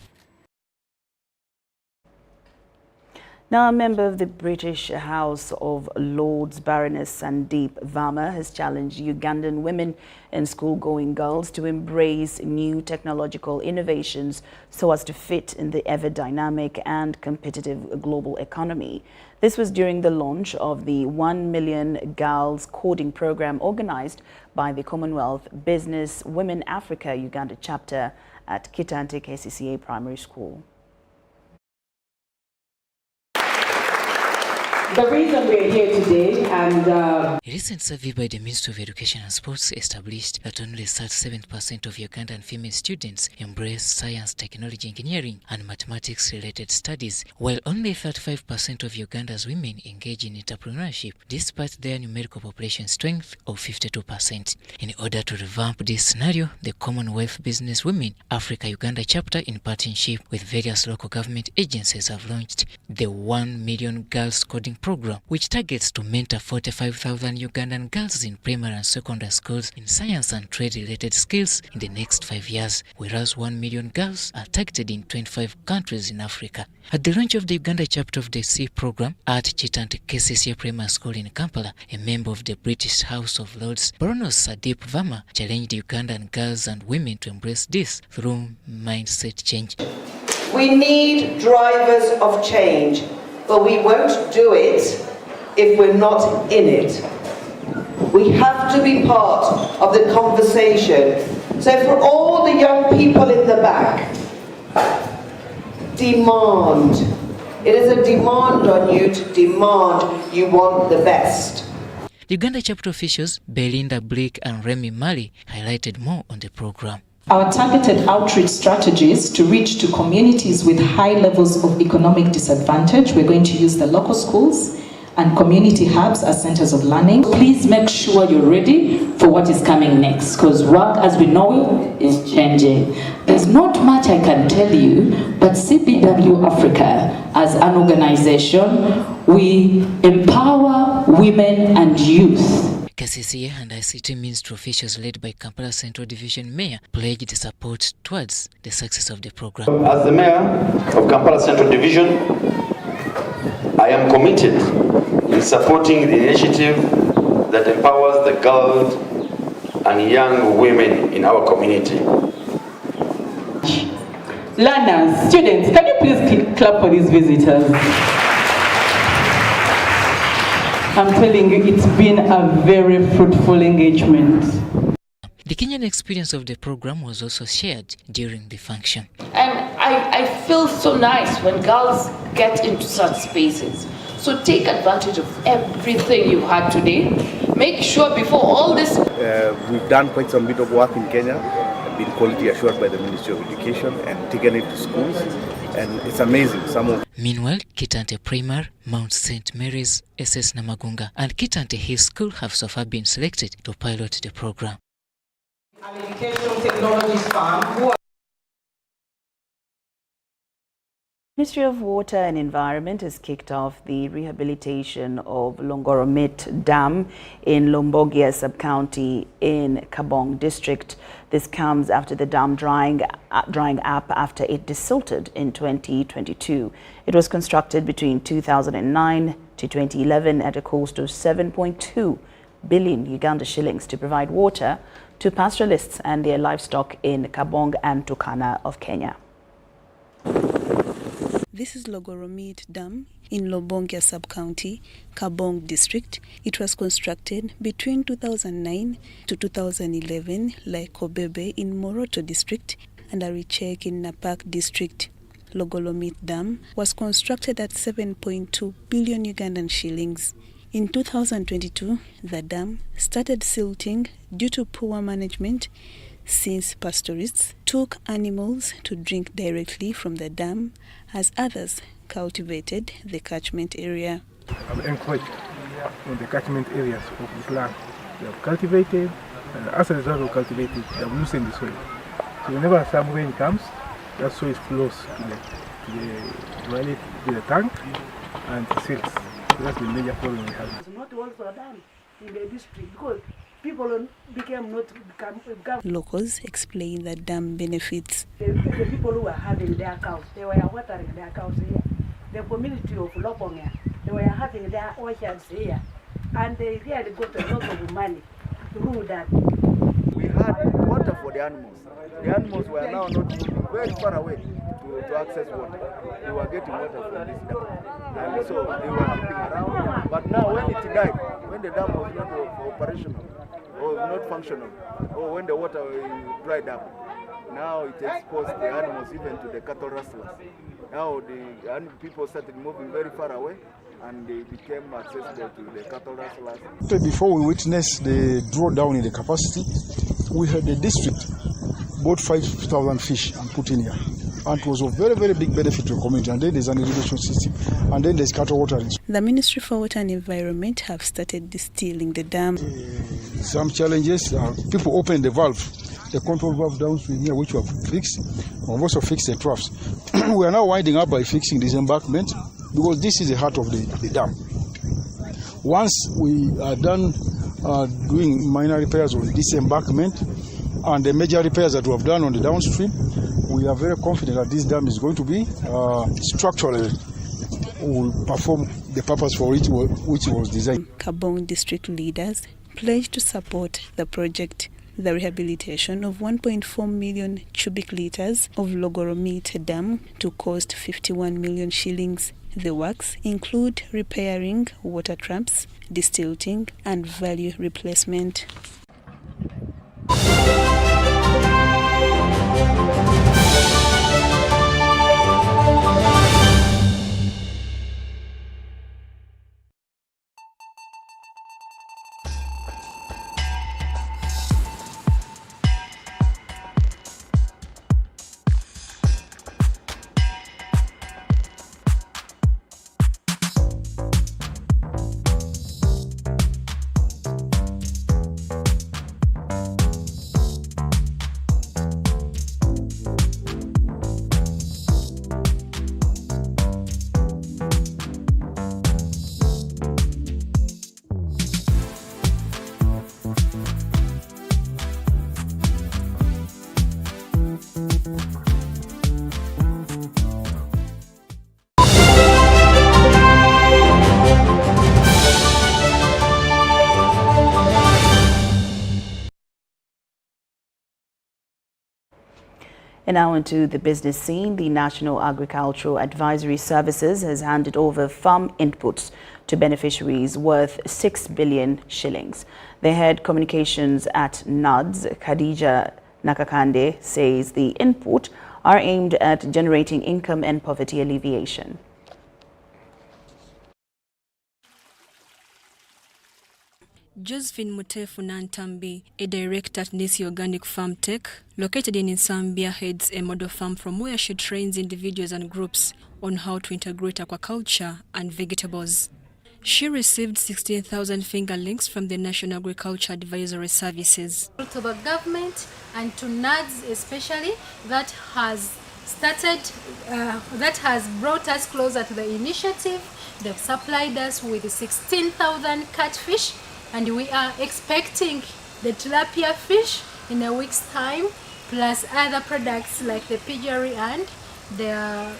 Now, a member of the British House of Lords, Baroness Sandeep Verma, has challenged Ugandan women and school-going girls to embrace new technological innovations so as to fit in the ever-dynamic and competitive global economy. This was during the launch of the 1 Million Girls Coding Program organized by the Commonwealth Business Women Africa Uganda chapter at Kitante KCCA Primary School. The reason we're here today and A recent survey by the Ministry of Education and Sports established that only 37% of Ugandan female students embrace science, technology, engineering and mathematics-related studies, while only 35% of Uganda's women engage in entrepreneurship, despite their numerical population strength of 52%. In order to revamp this scenario, the Commonwealth Business Women Africa Uganda chapter, in partnership with various local government agencies, have launched the 1 Million Girls Coding Program, which targets to mentor 45,000 Ugandan girls in primary and secondary schools in science and trade-related skills in the next 5 years, whereas 1 million girls are targeted in 25 countries in Africa. At the launch of the Uganda chapter of the C program at Kitante KCCA Primary School in Kampala, a member of the British House of Lords, Baroness Sandeep Verma, challenged Ugandan girls and women to embrace this through mindset change. we need drivers of change, but we won't do it if we're not in it. We have to be part of the conversation. So for all the young people in the back, demand. It is a demand on you to demand you want the best. The Uganda chapter officials Belinda Blake and Remy Mali highlighted more on the program. Our targeted outreach strategies to reach to communities with high levels of economic disadvantage. We're going to use the local schools and community hubs as centers of learning. Please make sure you're ready for what is coming next, because work as we know it is changing. There's not much I can tell you, but CPW Africa as an organization, we empower women and youth. KCCA and ICT Ministry officials led by Kampala Central Division Mayor pledged support towards the success of the program. As the Mayor of Kampala Central Division, I am committed in supporting the initiative that empowers the girls and young women in our community. Learners, students, can you please clap for these visitors? I'm telling you, it's been a very fruitful engagement. The Kenyan experience of the program was also shared during the function. And I feel so nice when girls get into such spaces. So take advantage of everything you had today. Make sure before all this... We've done quite some bit of work in Kenya, been quality assured by the Ministry of Education and taken it to schools. And it's amazing. Meanwhile, Kitante Primary, Mount St. Mary's, SS Namagunga and Kitante Hill School have so far been selected to pilot the program. An educational technologies firm. Ministry of Water and Environment has kicked off the rehabilitation of Longoromit Dam in Lombogia sub-county in Kabong district. This comes after the dam drying up after it desilted in 2022. It was constructed between 2009 to 2011 at a cost of 7.2 billion Uganda shillings to provide water to pastoralists and their livestock in Kabong and Turkana of Kenya. This is Longoromit Dam in Lobongia sub-county, Kabong district. It was constructed between 2009 to 2011, like Kobebe in Moroto district and Arichek in Napak district. Logolomit Dam was constructed at 7.2 billion Ugandan shillings. In 2022, the dam started silting due to poor management since pastorists took animals to drink directly from the dam as others cultivated the catchment area. I've encroached on the catchment areas of this land. They have cultivated, and as a result of cultivating, they have loosened the soil. So whenever some rain comes, that soil flows to the tank and it seals. So that's the major problem we have. It's not also done in the district because people became not become. Locals explain the dam benefits. The people who were having their cows, they were watering their cows here. The community of Lobonga, they were having their orchards here, and they really got a lot of money through that. We had water for the animals. The animals were now not moving very far away to access water. They were getting water from this dam. And so they were keeping around. But now when it died, when the dam was not operational or not functional, or when the water dried up, now it exposed the animals even to the cattle rustlers. Now the people started moving very far away and they became accessible to the cattle rustlers. Before we witnessed the drawdown in the capacity, we had the district bought 5,000 fish and put in here. And it was of very, very big benefit to the community. And then there's an irrigation system. And then there's cattle watering. The Ministry for Water and Environment have started distilling the dam. Some challenges are people open the valve, the control valve downstream here, which we have fixed. We've also fixed the troughs. We are now winding up by fixing this embankment because this is the heart of the dam. Once we are done doing minor repairs on this embankment and the major repairs that we have done on the downstream, we are very confident that this dam is going to be structurally will perform the purpose for which it was designed. Kabong district leaders pledged to support the project. The rehabilitation of 1.4 million cubic liters of Logolomit Dam to cost 51 million shillings. The works include repairing water traps, distilting and value replacement. And now into the business scene. The National Agricultural Advisory Services has handed over farm inputs to beneficiaries worth 6 billion shillings. The head communications at NADS, Khadija Nakakande, says the input are aimed at generating income and poverty alleviation. Josephine Mutefu Nantambi, a director at Nisi Organic Farm Tech, located in Nsambia, heads a model farm from where she trains individuals and groups on how to integrate aquaculture and vegetables. She received 16,000 fingerlings from the National Agriculture Advisory Services. To the government and to NADS especially, that has brought us closer to the initiative. They've supplied us with 16,000 catfish, and we are expecting the tilapia fish in a week's time, plus other products like the piggery and the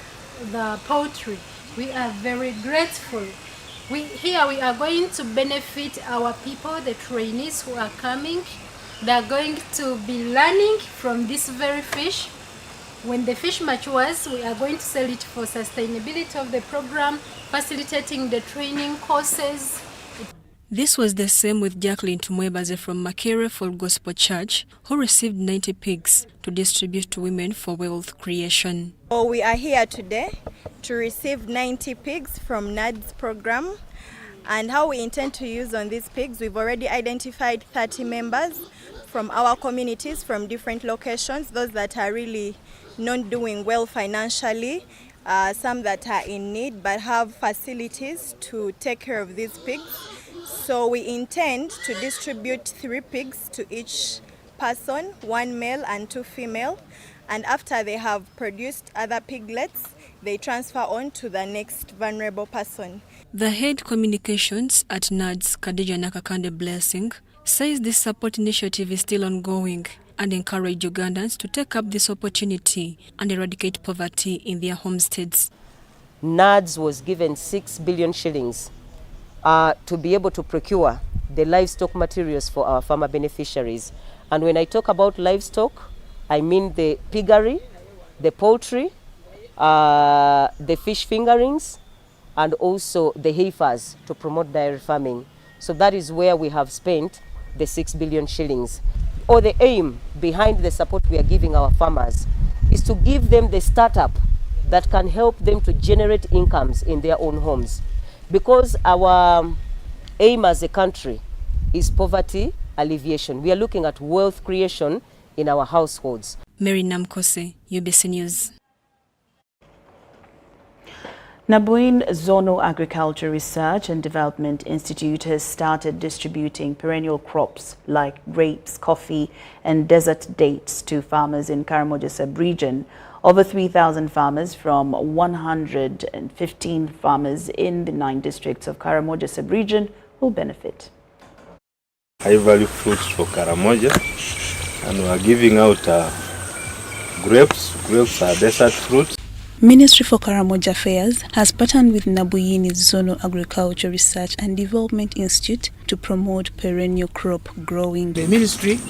poultry. We are very grateful. Here we are going to benefit our people, the trainees who are coming. They are going to be learning from this very fish. When the fish matures, we are going to sell it for sustainability of the program, facilitating the training courses. This was the same with Jacqueline Tumwebaze from Makere Full Gospel Church, who received 90 pigs to distribute to women for wealth creation. So we are here today to receive 90 pigs from NAD's program. And how we intend to use on these pigs, we've already identified 30 members from our communities from different locations, those that are really not doing well financially, some that are in need but have facilities to take care of these pigs. So we intend to distribute 3 pigs to each person, 1 male and 2 female. And after they have produced other piglets, they transfer on to the next vulnerable person. The head communications at NADS, Khadija Nakakande Blessing, says this support initiative is still ongoing and encourage Ugandans to take up this opportunity and eradicate poverty in their homesteads. NADS was given 6 billion shillings to be able to procure the livestock materials for our farmer beneficiaries. And when I talk about livestock, I mean the piggery, the poultry, the fish fingerings, and also the heifers to promote dairy farming. So that is where we have spent the 6 billion shillings. Or the aim behind the support we are giving our farmers is to give them the startup that can help them to generate incomes in their own homes. Because our aim as a country is poverty alleviation. We are looking at wealth creation in our households. Mary Namkose, UBC News. Nabuin Zonal Agriculture Research and Development Institute has started distributing perennial crops like grapes, coffee and desert dates to farmers in Karamoja sub-region. Over 3,000 farmers from 115 farmers in the 9 districts of Karamoja sub-region will benefit. High-value fruits for Karamoja, and we are giving out grapes. Grapes are desert fruits. Ministry for Karamoja Affairs has partnered with Nabuyini Zonal Agriculture Research and Development Institute to promote perennial crop growing. The ministry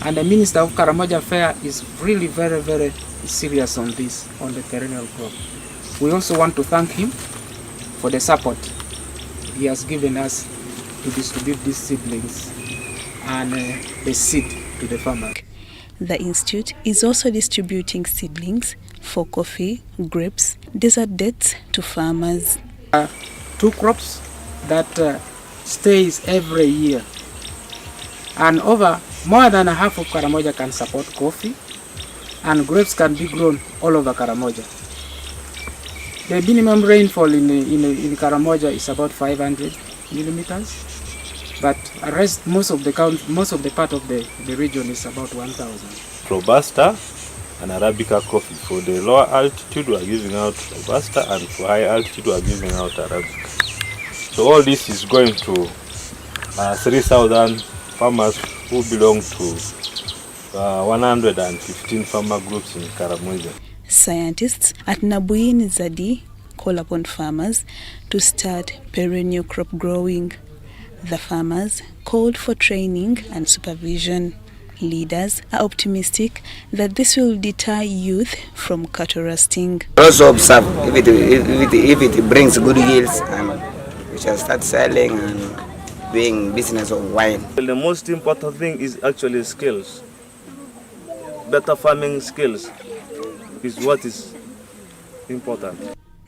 and the Minister of Karamoja Affairs is really very, very serious on this, on the perennial crop. We also want to thank him for the support he has given us to distribute these seedlings and the seed to the farmer. The institute is also distributing seedlings for coffee, grapes, desert dates to farmers. 2 crops that stays every year, and over more than half of Karamoja can support coffee, and grapes can be grown all over Karamoja. The minimum rainfall in Karamoja is about 500 millimeters. But most of the part of the region is about 1,000. Robusta and Arabica coffee. For the lower altitude, we are giving out Robusta, and for high altitude, we are giving out Arabica. So all this is going to 3,000 farmers who belong to 115 farmer groups in Karamoja. Scientists at Nabuyini Zadi call upon farmers to start perennial crop growing. The farmers called for training and supervision. Leaders are optimistic that this will deter youth from cattle rusting. Also observe if it brings good yields, and we shall start selling and doing business of wine. The most important thing is actually skills. Better farming skills is what is important.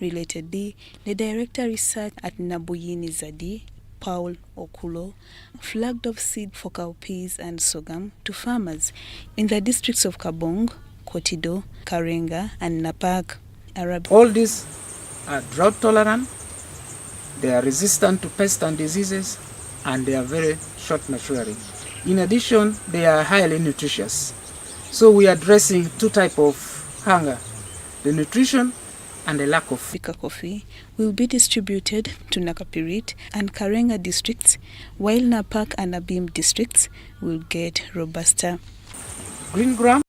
Relatedly, the director research at Nabuyini Zadi, Paul Okulo, flagged off seed for cowpeas and sorghum to farmers in the districts of Kabong, Kotido, Karenga and Napak. All these are drought tolerant, they are resistant to pests and diseases, and they are very short maturing. In addition, they are highly nutritious. So we are addressing 2 types of hunger, the nutrition and the lack of. Bika coffee will be distributed to Nakapirit and Karenga districts, while Napak and Abim districts will get Robusta. Green gram.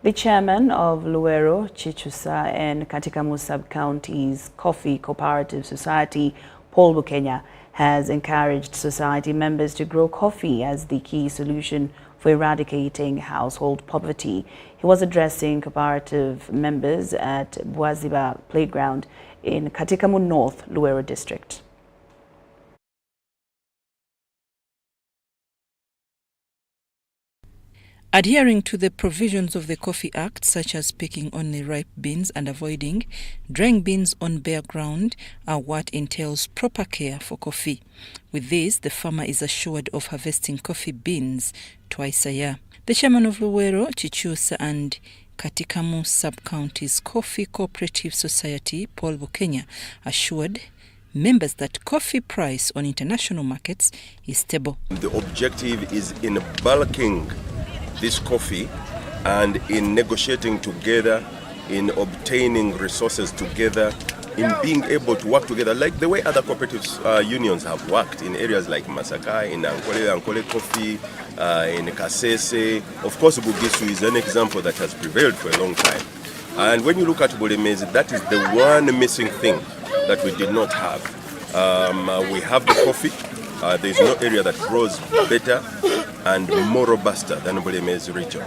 The chairman of Luero, Chichusa and Katikamu sub-counties Coffee Cooperative Society, Paul Bukenya, has encouraged society members to grow coffee as the key solution for eradicating household poverty. He was addressing cooperative members at Bwaziba Playground in Katikamu North, Luero District. Adhering to the provisions of the Coffee Act, such as picking only ripe beans and avoiding drying beans on bare ground, are what entails proper care for coffee. With this, the farmer is assured of harvesting coffee beans twice a year. The chairman of Luero, Chichusa and Katikamu Sub-County's Coffee Cooperative Society, Paul Bukenya, assured members that coffee price on international markets is stable. The objective is in bulking this coffee and in negotiating together, in obtaining resources together, in being able to work together like the way other cooperative unions have worked in areas like Masaka, in Ankole Coffee, in Kasese. Of course, Bugisu is an example that has prevailed for a long time. And when you look at Bulemezi, that is the one missing thing that we did not have. We have the coffee. There is no area that grows better and more robust than Bulemezi region.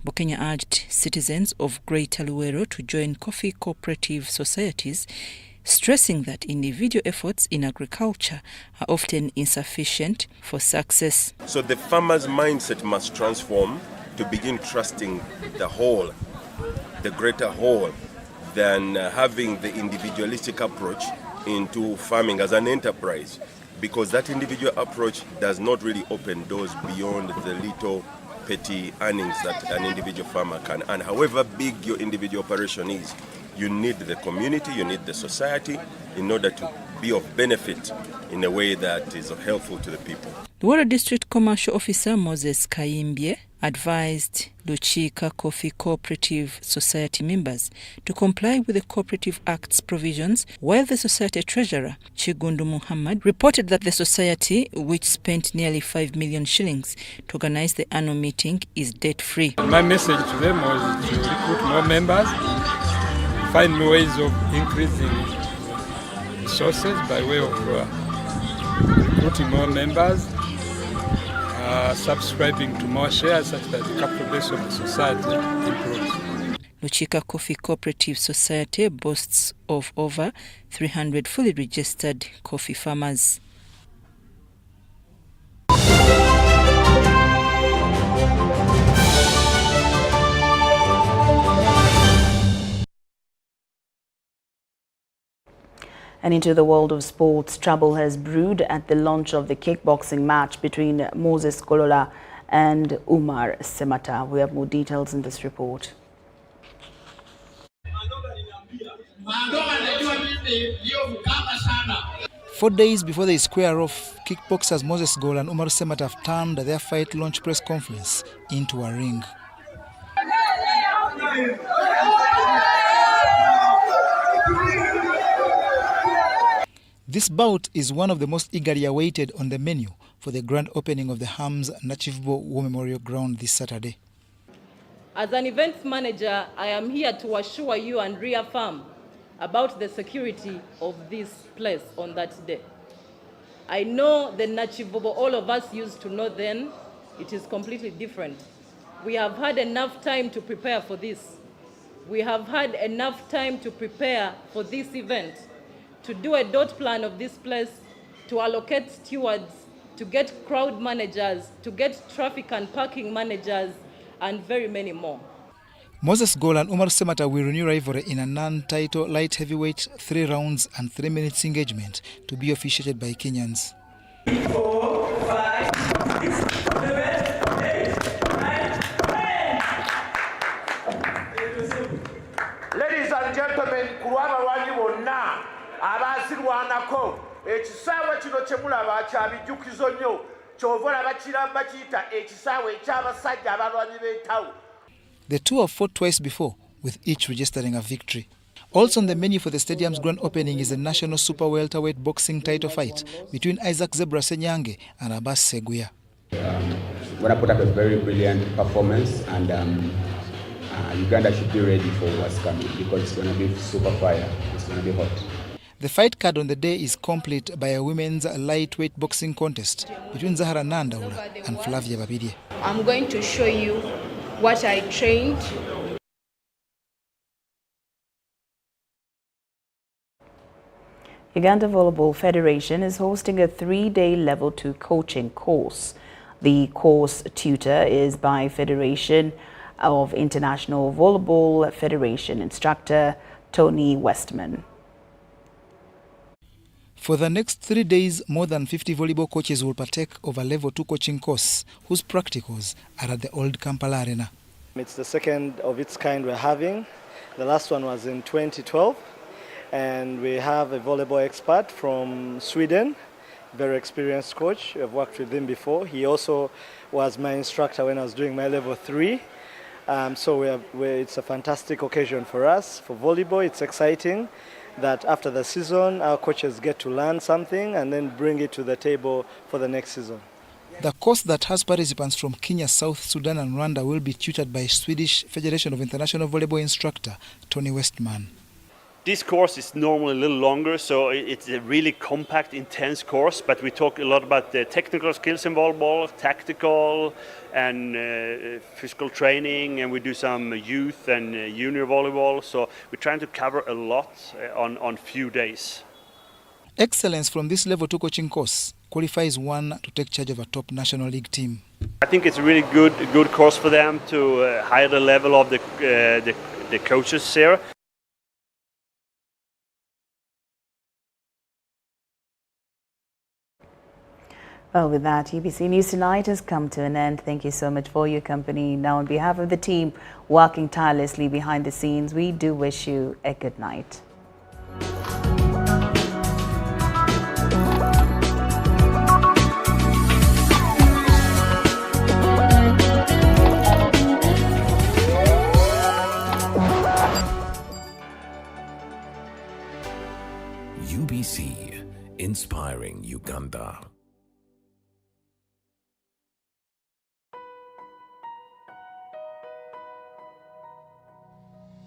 Bukenya urged citizens of Greater Luero to join coffee cooperative societies, stressing that individual efforts in agriculture are often insufficient for success. So the farmer's mindset must transform to begin trusting the whole, the greater whole, than having the individualistic approach into farming as an enterprise, because that individual approach does not really open doors beyond the little petty earnings that an individual farmer can earn. However big your individual operation is, you need the community, you need the society in order to be of benefit in a way that is helpful to the people. The Luero District Commercial Officer Moses Kayimbye advised Luchika Coffee Cooperative Society members to comply with the Cooperative Act's provisions, while the Society Treasurer, Chigundu Muhammad, reported that the Society, which spent nearly 5 million shillings to organize the annual meeting, is debt-free. My message to them was to recruit more members, find ways of increasing resources by way of recruiting more members, subscribing to more shares such that the capital base of the society improves. Luchika Coffee Cooperative Society boasts of over 300 fully registered coffee farmers. And into the world of sports, trouble has brewed at the launch of the kickboxing match between Moses Kolola and Umar Semata. We have more details in this report. Four days before they square off, kickboxers Moses Gola and Umar Semata have turned their fight launch press conference into a ring. This bout is one of the most eagerly awaited on the menu for the grand opening of the Hams Nachivubo War Memorial Ground this Saturday. As an events manager, I am here to assure you and reaffirm about the security of this place on that day. I know the Nachivubo all of us used to know then, it is completely different. We have had enough time to prepare for this. We have had enough time to prepare for this event, to do a dot plan of this place, to allocate stewards, to get crowd managers, to get traffic and parking managers, and very many more. Moses Gola and Umar Semata will renew rivalry in a non-title light heavyweight 3 rounds and 3 minutes engagement to be officiated by Kenyans. 4, 5, 6, 7, 8, 9, 10. Ladies and gentlemen, kuwaba wali wonna abazirwanako ekisaawe kino kyemulaba kyabijukizo nnyo kyova abakiramba kiyita ekisaawe eky'abasajja abalwanyi b'entawo. The two have fought twice before, with each registering a victory. Also on the menu for the stadium's grand opening is the national super welterweight boxing title fight between Isaac Zebra Senyange and Abbas Seguya. We're going to put up a very brilliant performance, and Uganda should be ready for what's coming because it's going to be super fire. It's going to be hot. The fight card on the day is complete by a women's lightweight boxing contest between Zahara Nandaula and Flavia Babidie. I'm going to show you what I trained. Uganda Volleyball Federation is hosting a 3-day Level 2 coaching course. The course tutor is by Federation of International Volleyball Federation instructor Tony Westman. For the next 3 days, more than 50 volleyball coaches will partake of a Level 2 coaching course whose practicals are at the old Kampala Arena. It's the second of its kind we're having. The last one was in 2012. And we have a volleyball expert from Sweden, very experienced coach. I've worked with him before. He also was my instructor when I was doing my Level 3. So it's a fantastic occasion for us. For volleyball, it's exciting that after the season, our coaches get to learn something and then bring it to the table for the next season. The course that has participants from Kenya, South Sudan and Rwanda will be tutored by Swedish Federation of International Volleyball instructor Tony Westman. This course is normally a little longer, so it's a really compact, intense course, but we talk a lot about the technical skills in volleyball, tactical and physical training, and we do some youth and junior volleyball, so we're trying to cover a lot on few days. Excellence from this Level 2 coaching course qualifies one to take charge of a top National League team. I think it's a really good course for them to higher the level of the coaches here. Well, with that, UBC News Tonight has come to an end. Thank you so much for your company. Now, on behalf of the team working tirelessly behind the scenes, we do wish you a good night. UBC, inspiring Uganda.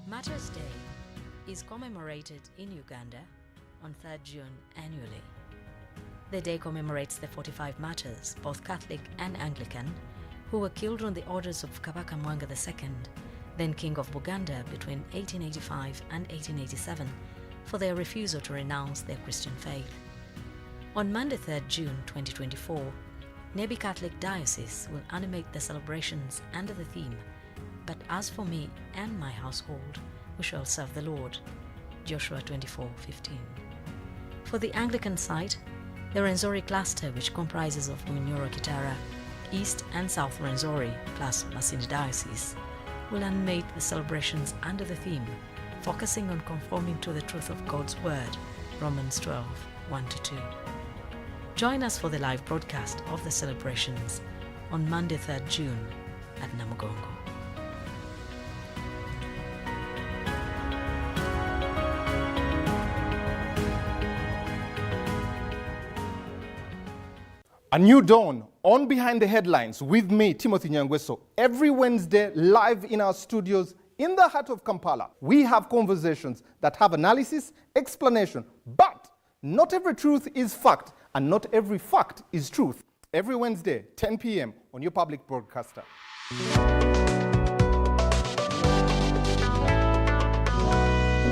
Martyrs Day is commemorated in Uganda on 3rd June annually. The day commemorates the 45 martyrs, both Catholic and Anglican, who were killed on the orders of Kabaka Mwanga II, then King of Buganda between 1885 and 1887, for their refusal to renounce their Christian faith. On Monday 3rd June 2024, Nebbi Catholic Diocese will animate the celebrations under the theme, "But as for me and my household, we shall serve the Lord." Joshua 24:15. For the Anglican site, the Rwenzori cluster, which comprises of Munyoro Kitara, East and South Rwenzori, plus Masindi Diocese, will animate the celebrations under the theme, focusing on conforming to the truth of God's Word, Romans 12:1-2. Join us for the live broadcast of the celebrations on Monday 3rd June at Namugongo. A new dawn on Behind the Headlines with me, Timothy Nyangweso, every Wednesday live in our studios in the heart of Kampala. We have conversations that have analysis, explanation, but not every truth is fact and not every fact is truth. Every Wednesday, 10 p.m. on your public broadcaster.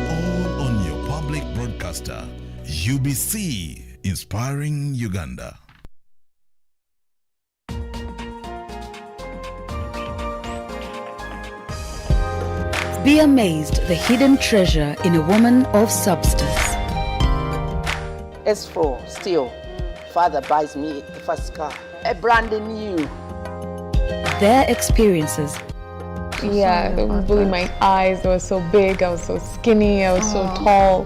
All on your public broadcaster, UBC, inspiring Uganda. Be amazed the hidden treasure in a woman of substance. As for still, father buys me the first car, a brand new. Their experiences. Yeah, they were really my eyes. They were so big. I was so skinny. I was so tall.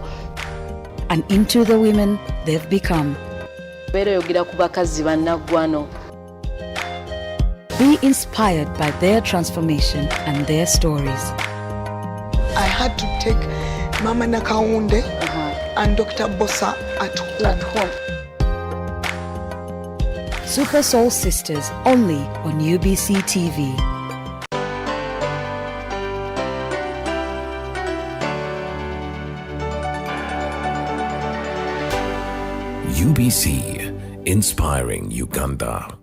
And into the women they've become. Be inspired by their transformation and their stories. I had to take Mama Nakaunde and Dr. Bossa at home. Super Soul Sisters, only on UBC TV. UBC, inspiring Uganda.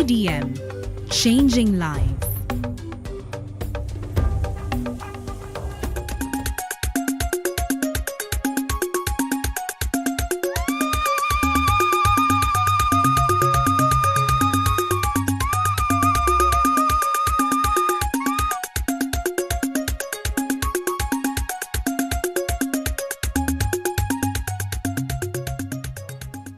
PDM, changing lives.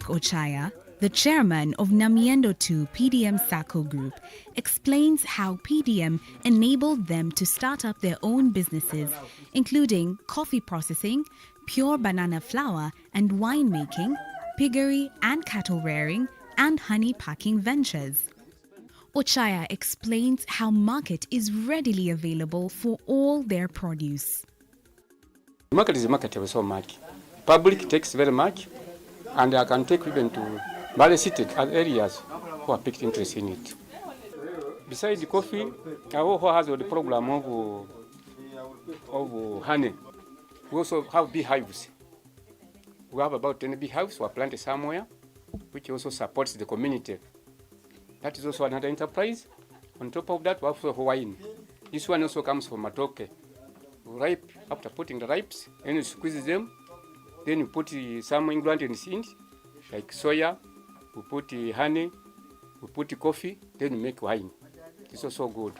Ochaya, the chairman of Namiendo 2 PDM Sacco Group, explains how PDM enabled them to start up their own businesses, including coffee processing, pure banana flour and winemaking, piggery and cattle rearing, and honey packing ventures. Ochaya explains how market is readily available for all their produce. The market is marketable so much. Public takes very much, and I can take even to very seated areas who are picked interest in it. Besides the coffee, I also have the problem of honey. We also have beehives. We have about 10 beehives we are planted somewhere, which also supports the community. That is also another enterprise. On top of that, we have also wine. This one also comes from matoke. Ripe, after putting the ripes, and you squeeze them, then you put some ingredients in, like soya, we put honey, we put coffee, then you make wine. It's also good.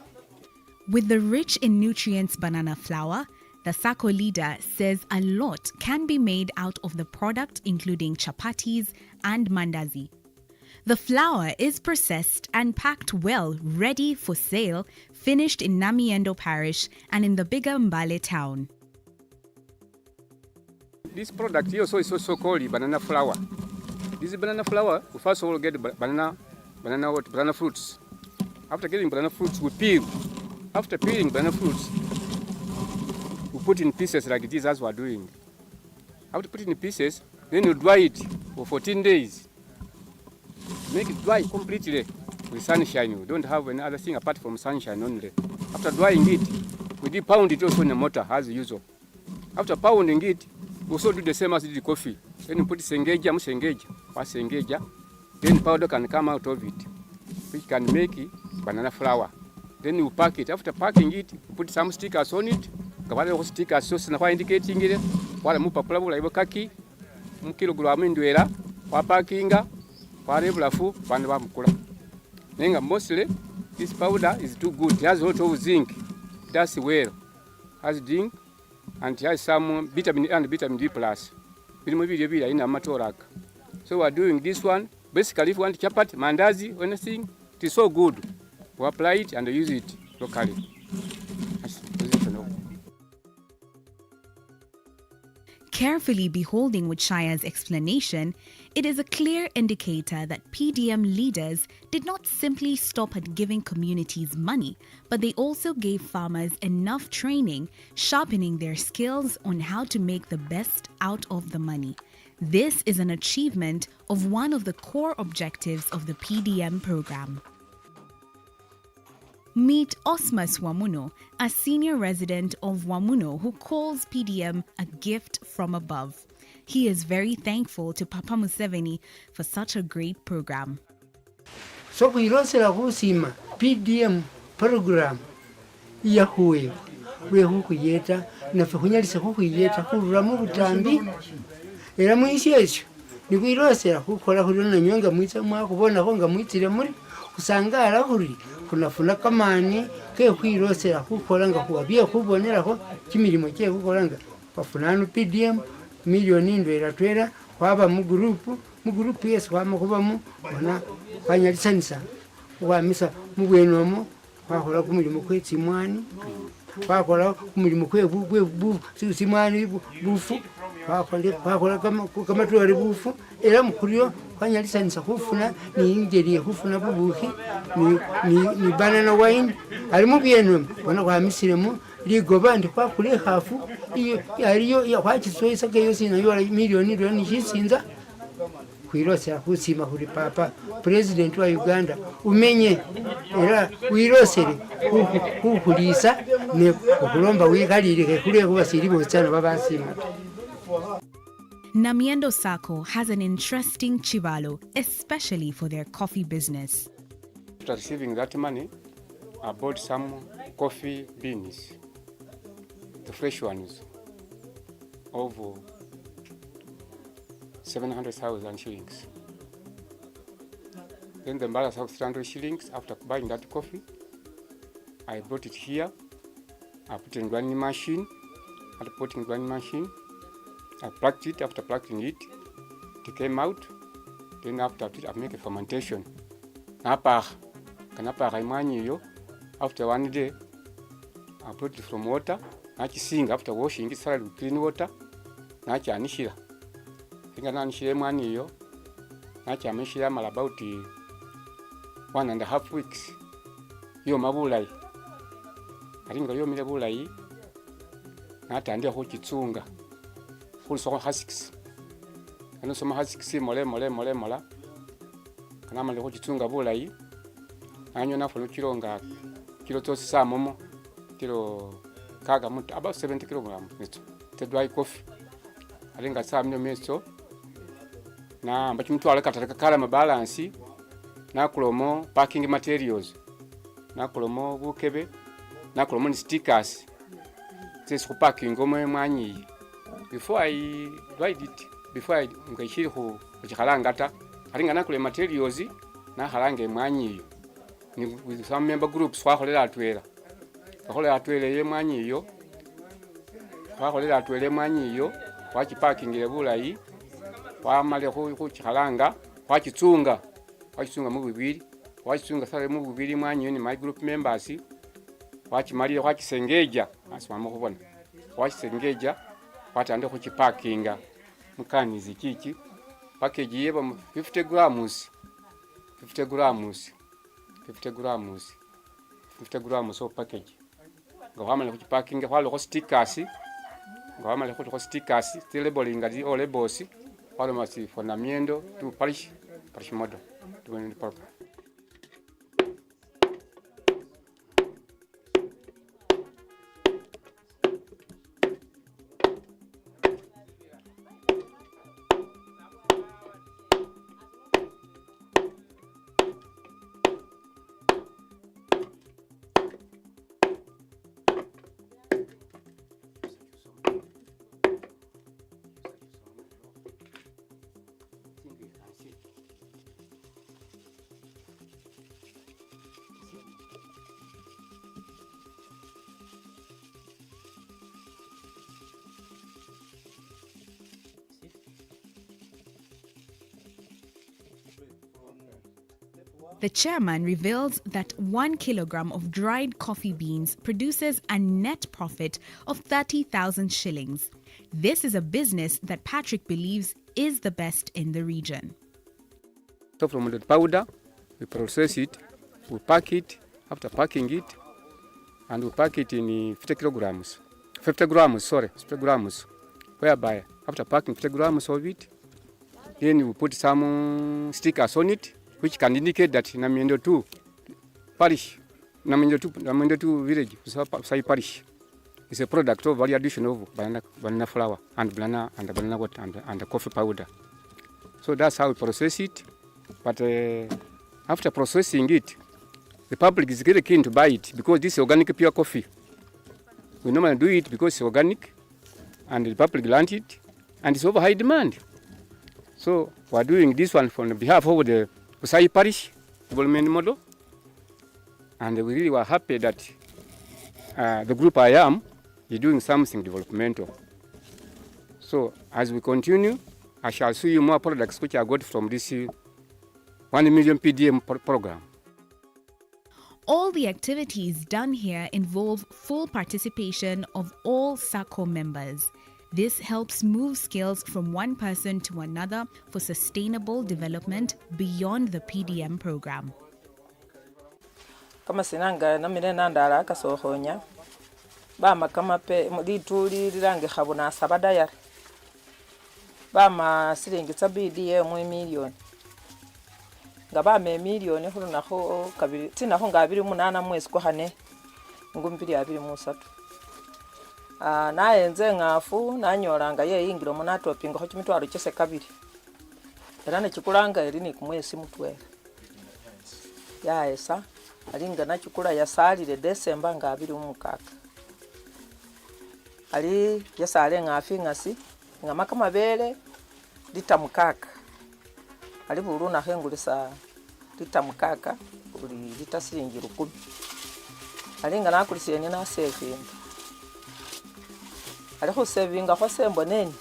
With the rich in nutrients banana flour, the Sacco leader says a lot can be made out of the product, including chapatis and mandazi. The flour is processed and packed well, ready for sale, finished in Namiendo Parish and in the bigger Mbale town. This product here also is also called banana flour. This banana flour, we first of all get banana fruits. After getting banana fruits, we peel. After peeling banana fruits, we put in pieces like this as we are doing. After putting in pieces, then you dry it for 14 days. Make it dry completely with sunshine. We don't have any other thing apart from sunshine only. After drying it, we pound it also in a mortar as usual. After pounding it, we also do the same as the coffee. Then you put sengeja, then powder can come out of it, which can make it banana flour. Then you pack it. After packing it, you put some stickers on it. Kavale stickers so indicating it. Wala mupapula bula ibokaki, kilogram ndwera, wapakinga, warebulafu, bandu bamukula. Nenga mostly this powder is too good. It has a lot of zinc. It does well. Has zinc and it has some vitamin A and vitamin D plus. So we are doing this one. Basically, if you want chapati, mandazi, anything, it is so good. We apply it and use it locally. Carefully beholding Ochaya's explanation, it is a clear indicator that PDM leaders did not simply stop at giving communities money, but they also gave farmers enough training, sharpening their skills on how to make the best out of the money. This is an achievement of one of the core objectives of the PDM program. Meet Osmas Wamuno, a senior resident of Wamuno who calls PDM a gift from above. He is very thankful to Papa Museveni for such a great program. So we rosela kusima PDM program ya huwe we hukuyeta na fukunyalisa hukuyeta kurura mu butambi era mwisi ekyo nikwirosera kukola kulona nyonga mwitsa mwakubona ko nga mwitire muri usangara huri kunafuna kamani ke kwirosera kukola nga kuwabye kubonera ko kimirimo cye kukola nga bafunana PDM milioni ndwera twera kwaba mu group yes kwama kubamu bona kwanyalisanisa kwamisa mu bwenomo kwakola kumilimo kwetsimwani kwakola kumilimo kwebu simwani bufu kwakola kama tuwari bufu era mukuriyo kwanyalisanisa kufuna ni ingeriye kufuna bubuki ni banana wine ali mu bwenomo bona kwamisiremo ligoba ndi kwakule hafu iyo ya kwachisoisa ke yose na yo milioni ndo ni chisinza kwirosera kusima kuri papa president wa Uganda umenye era wirosere kukulisa ne okulomba wikalire kule kubasiri bosana babasima. After receiving that money, I bought some coffee beans, the fresh ones, of 700,000 shillings. Then the balance of 300 shillings, after buying that coffee, I brought it here. I put it in grinding machine. After putting in grinding machine, I plucked it. After plucking it, it came out. Then after it, I make a fermentation. After 1 day, I brought it from water. After washing it thoroughly with clean water, I anishira. About 1.5 weeks. Yo mabulai. Aringa yo mile bulai. Natandya ho kitsunga. Full so husks. Ano so husks mole. Kana male ho kitsunga bulai. Anyo na folo kilonga. Kilo to sa momo. Kilo kaga mut about 70 kilograms. The dry coffee. Aringa sa mno meso. Na ambacho mtu alakataka kala mabalansi. Na kulomo packing materials. Na kulomo bukebe. Na kulomo stickers. This packing gomo mwanyi. Before I dried it, before I ngashiri ho kuchikalangata, alinga na kule materials na halange mwanyi. Ni with some member groups wakolera atwera. Wakolera atwere ye mwanyi yo. Wakolera atwere mwanyi yo. Wachi packing ile bulayi. Wamale ho chikalanga, wachitsunga. Wachitsunga mu bibiri. Wachitsunga sale mu bibiri mwanyi ni my group members. Wachimalira wachisengeja aswama kubona. Wachisengeja watande kuchipakinga mukanizi kiki package yeba 50 grams of package ngawamala kuchipakinga kwalo ko stickers ngawamala ko stickers labeling ngadi o labels kwalo masi fonamiento to polish model to win the program. The chairman reveals that 1 kilogram of dried coffee beans produces a net profit of 30,000 shillings. This is a business that Patrick believes is the best in the region. So from the powder, we process it, we pack it, after packing it, and we pack it in 50 grams, whereby after packing 50 grams of it, then we put some stickers on it, which can indicate that Namiendo 2 parish, Namiendo 2 village, Sai parish, is a product of value addition of banana flour and banana water and the coffee powder. So that's how we process it. But after processing it, the public is very keen to buy it because this is organic pure coffee. We normally do it because it's organic and the public want it and it's over high demand. So we're doing this one on behalf of the Usai Parish development model, and we really were happy that the group I am is doing something developmental. So as we continue, I shall show you more products which I got from this 1 million PDM program. All the activities done here involve full participation of all SACCO members. This helps move skills from one person to another for sustainable development beyond the PDM program. Kama sinanga na mirena ndara kasohonya bama kama pe lituli lirange khabona sabada yar bama silingi sabidi ye 1 million ngaba me million hulu naho kabiri tina ho ngabiri munana mwezi ko hane ngumbiri abiri musatu nayenze ngafu nanyoranga ye ingiro munato pinga ho kimitwaro cyose kabiri era ne kikulanga eri ni kumwesi mutwera yaesa ali nga nachukula yasalile December nga 26 ali yasale ng'afi ng'asi ng'amaka mabele lita mukaka ali buluna khengulisa lita mukaka buli lita silingi 10 ali nga nakulisile ni nasevinga ali khusevinga kwa sembo neni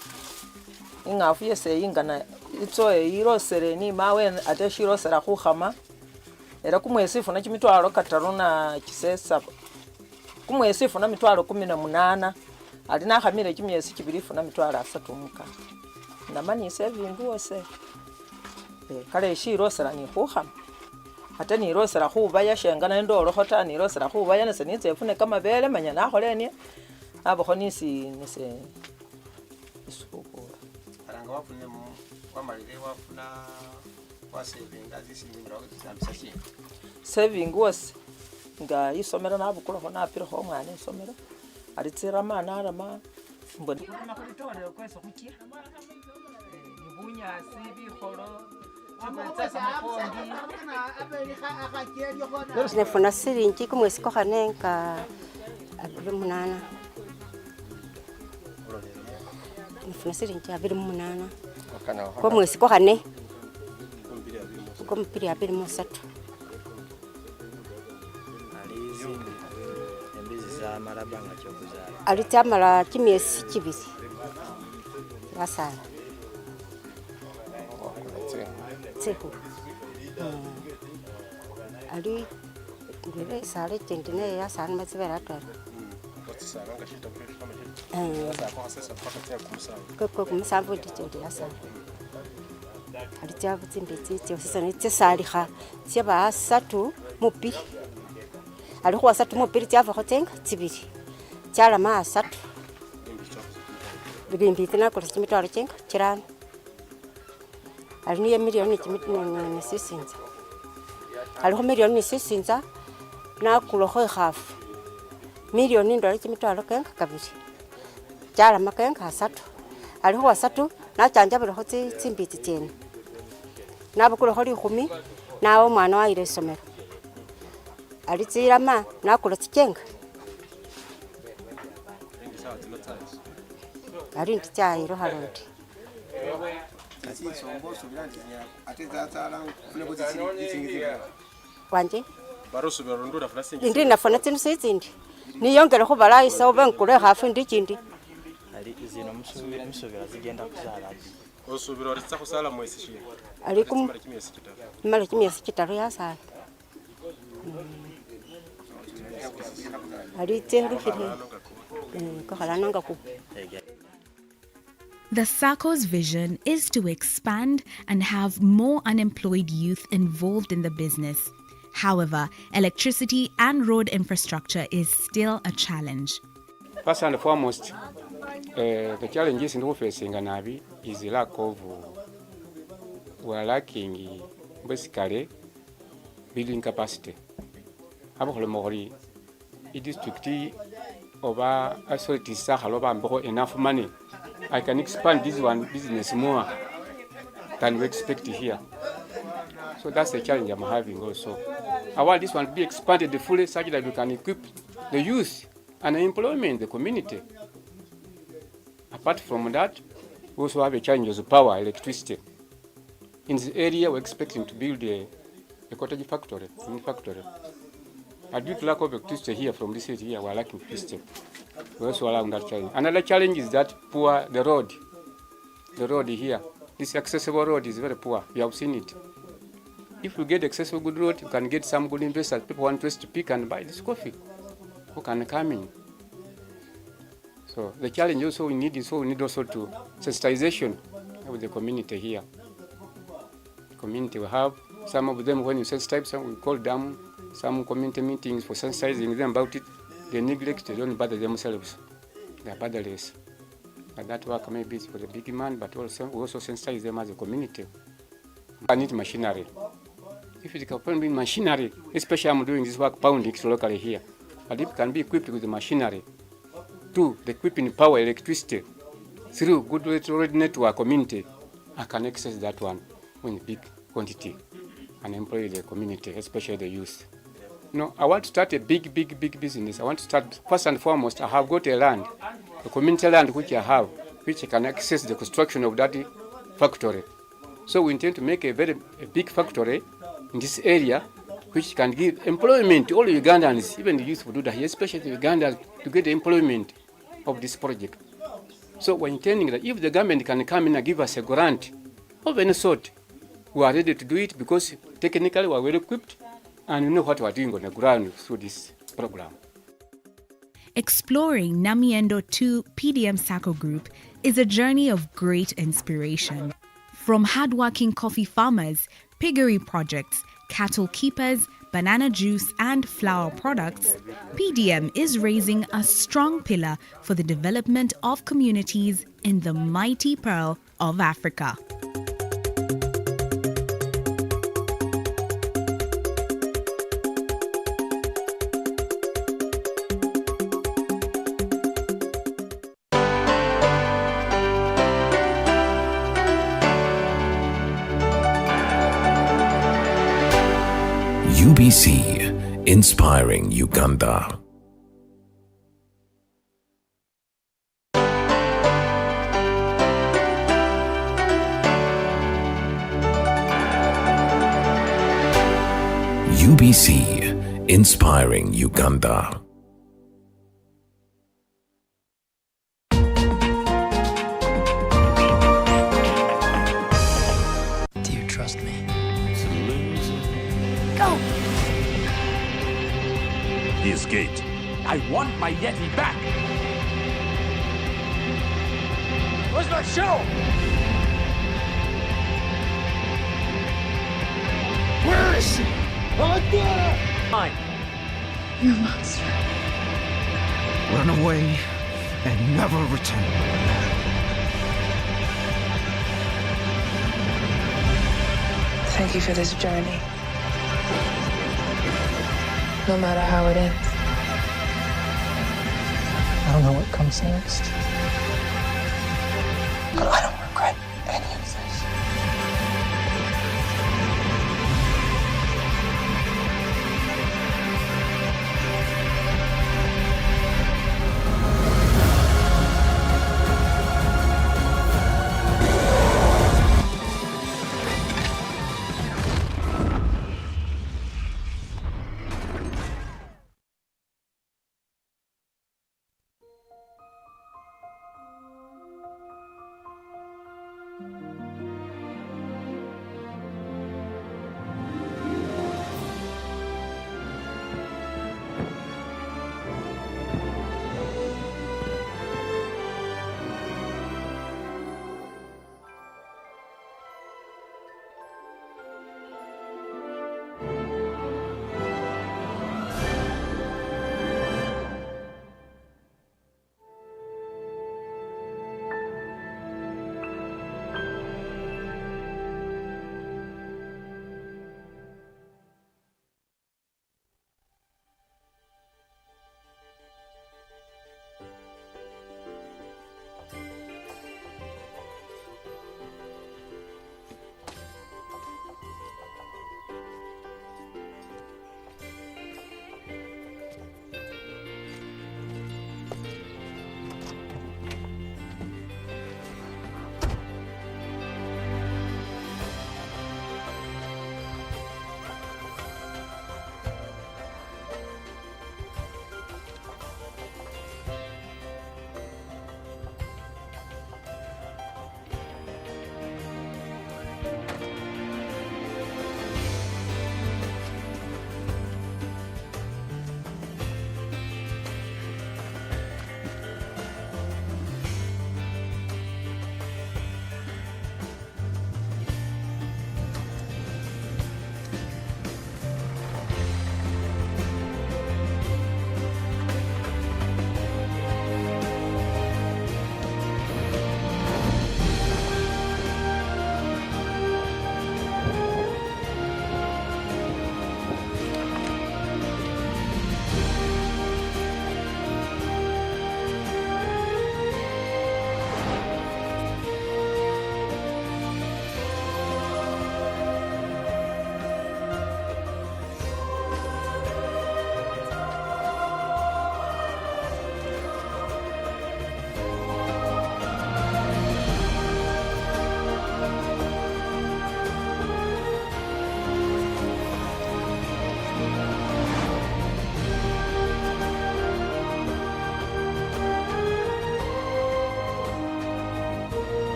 ing'afu yese ingana itsoye irosere ni mawe ate shirosera khukhama era kumwesi ifuna kimitwalo 3 na kisesa kumwesi ifuna mitwalo 18 ali nakhamile kimyesi kibili ifuna mitwalo 3 mukaka namanise vindu wose kale shirosera ni khukhama ate ni rosera khubaya shengana ndolokho ta ni rosera khubaya nase nitse ifune kamabele manya nakholeni abakho nisi isukuru aranga wafune wamalile wafuna wasevinga zisinjimira kuzambisa shi saving wose nga isomero nabukulakho napilekho omwana isomero alitsira mana arama mbona makhulitolero kwesa khukia ni bunyasi bikholo nefuna silingi kumwesi kokhane nga 28 nefuna silingi 28 kwa mwesi kokhane kompili 23 alitamala kimyesi kibili yasala tseku ali ngere sale tendine yasala matsibera atwala ko kumusambu ditendi yasala ali tyabu tsimbetsi tsose ne tsalikha tseba 3 mupili ali khuwa 3 mupili tyava khotenga tsibili tyalama 3 bibimbi tinakola kimitwalo chenga kirano ali niye milioni ni sisinza ali milioni ni sisinza nakulokho ikhafu milioni ndole kimitwalo kenga kabili kyalama kenga 3 ali khuwa 3 nachanjabilekho tsimbitsi tsene nabukulekho 10 nawo mwana wayile isomero ali tsirama nakula tsikenga ali nditsayiro haloti wanje indi nafuna tsinu sitsindi niyongele khubalayisa oba nkule khafu ndi chindi ali zino musubira zigenda kusala osubira ritsa kusala mwezi shi ali mala kimyesi kitaru yasala ali tserukhile kokhalananga ku. The SACCO's vision is to expand and have more unemployed youth involved in the business. However, electricity and road infrastructure is still a challenge. First and foremost, the challenges in facing Nabi is the lack of, we are lacking basically building capacity. Abholomori, district over authorities have enough money. I can expand this one business more than we expect here. So that's the challenge I'm having also. I want this one to be expanded fully such that we can equip the youth and employment the community. Apart from that, we also have a challenge of power, electricity. In this area, we're expecting to build a cottage factory, But due to lack of electricity here from this area here, we're lacking electricity. We're also allowing that challenge. Another challenge is that the road here. This accessible road is very poor. We have seen it. If we get accessible good road, you can get some good investors. People want to pick and buy this coffee. Who can come in? So the challenge also we need also to sensitization with the community here. The community will have some of them when you sensitize some, we call them some community meetings for sensitizing them about it. They neglect, they don't bother themselves. They are botherless. But that work maybe is for the big man, but also we also sensitize them as a community. I need machinery. If it can be machinery, especially I'm doing this work pounding locally here, but if it can be equipped with the machinery, to the equipping power, electricity, through good road network community, I can access that one in big quantity and employ the community, especially the youth. No, I want to start a big business. I want to start, first and foremost, I have got a land, a community land which I have, which can access the construction of that factory. So we intend to make a big factory in this area, which can give employment to all Ugandans, even the youth who do that here, especially the Ugandans, to get the employment of this project. So we're intending that if the government can come in and give us a grant of any sort, we are ready to do it because technically we are well equipped and we know what we are doing on the ground through this program. Exploring Namiendo 2 PDM Sacco Group is a journey of great inspiration. From hardworking coffee farmers, piggery projects, cattle keepers, banana juice and flour products, PDM is raising a strong pillar for the development of communities in the mighty pearl of Africa. UBC, inspiring Uganda. UBC, inspiring Uganda. Do you trust me? Go! He escaped. I want my Yeti back! Where's my show? Where is she? Mine. You're a monster. Run away and never return. Thank you for this journey. No matter how it ends. I don't know what comes next. But I don't regret any of this.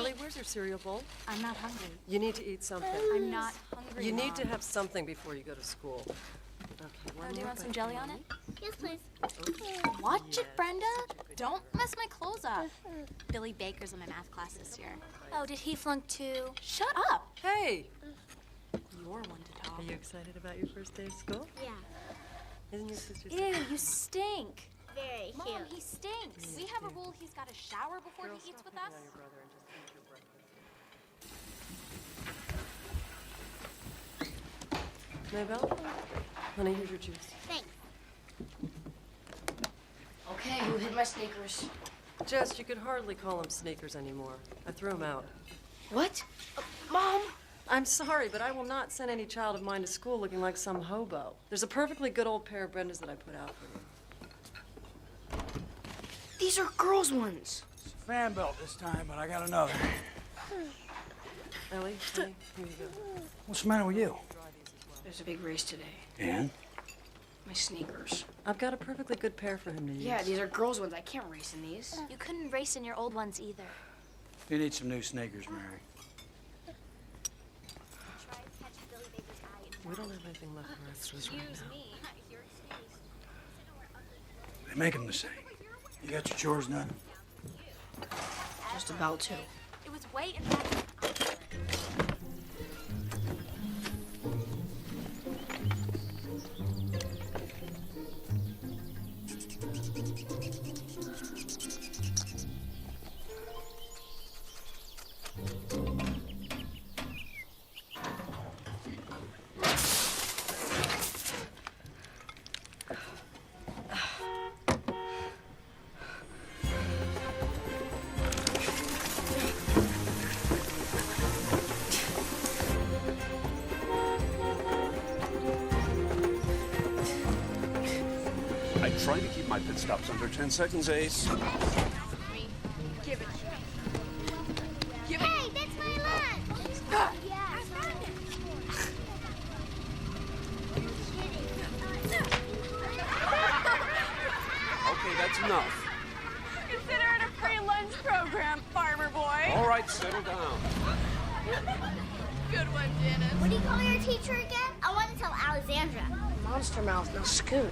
Ellie, where's your cereal bowl? I'm not hungry. You need to eat something. I'm not hungry, You need to Mom. have something before you go to school. Okay, Do you want some jelly on it? Yes, please. Watch it, Brenda. Don't mess my clothes up. Billy Baker's in my math class this year. Oh, did he flunk too? Shut up. Hey! You're one to talk. Are you excited about your first day of school? Yeah. Isn't your sister Ew, you stink. Very Mom, cute. he stinks. We have a rule he's got to shower before he eats with us. Maybelle? Honey, here's your juice. Thanks. Okay, who hit my sneakers? Jess, you could hardly call them sneakers anymore. I threw them out. What? Mom? I'm sorry, but I will not send any child of mine to school looking like some hobo. There's a perfectly good old pair of Brendas that I put out for you. These are girls' ones. It's a fan belt this time, but I got another. Ellie, honey, here you go. What's the matter with you? There's a big race today. And? My sneakers. I've got a perfectly good pair for him to use. Yeah, these are girls' ones. I can't race in these. You couldn't race in your old ones either. You need some new sneakers, Mary. We don't have anything left for extras right now. me. They make them the same. You got your chores done? Just about to. It was way in back. I try to keep my pit stops under 10 seconds, Ace. Give it to me. Hey, that's my lunch! Yeah, I found it. Okay, that's enough. Consider it a free lunch program, farmer boy. All right, settle down. Good one, Janice. What do you call your teacher again? I want to tell Alexandra. Monster Mouth, now scoot.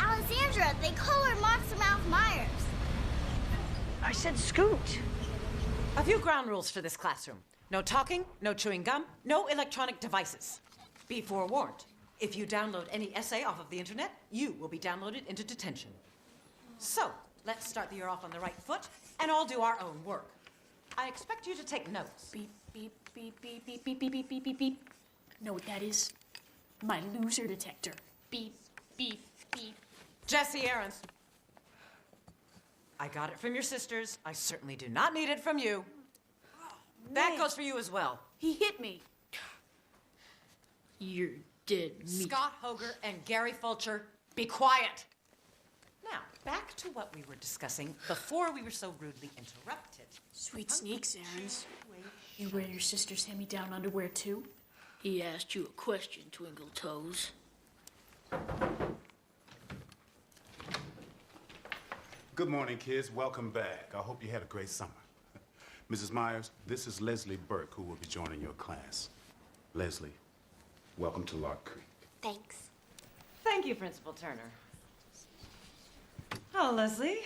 Alexandra, they call her Monster Mouth Myers. I said scoot. A few ground rules for this classroom. No talking, no chewing gum, no electronic devices. Be forewarned, if you download any essay off of the internet, you will be downloaded into detention. So, let's start the year off on the right foot and all do our own work. I expect you to take notes. Beep, beep, beep, beep, beep, beep, beep, beep, beep, beep, beep. Know what that is? My loser detector. Beep, beep, beep. Jesse Aarons. I got it from your sisters. I certainly do not need it from you. That goes for you as well. He hit me. You're dead meat. Scott Hoger and Gary Fulcher, be quiet. Now, back to what we were discussing before we were so rudely interrupted. Sweet sneaks, Aarons. You wear your sister's hand-me-down underwear, too? He asked you a question, Twinkle Toes. Good morning, kids. Welcome back. I hope you had a great summer. Mrs. Myers, this is Leslie Burke, who will be joining your class. Leslie, welcome to Lark Creek. Thanks. Thank you, Principal Turner. Oh, Leslie,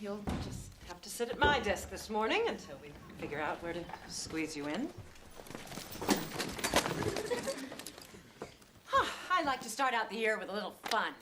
you'll just have to sit at my desk this morning until we figure out where to squeeze you in. I like to start out the year with a little fun.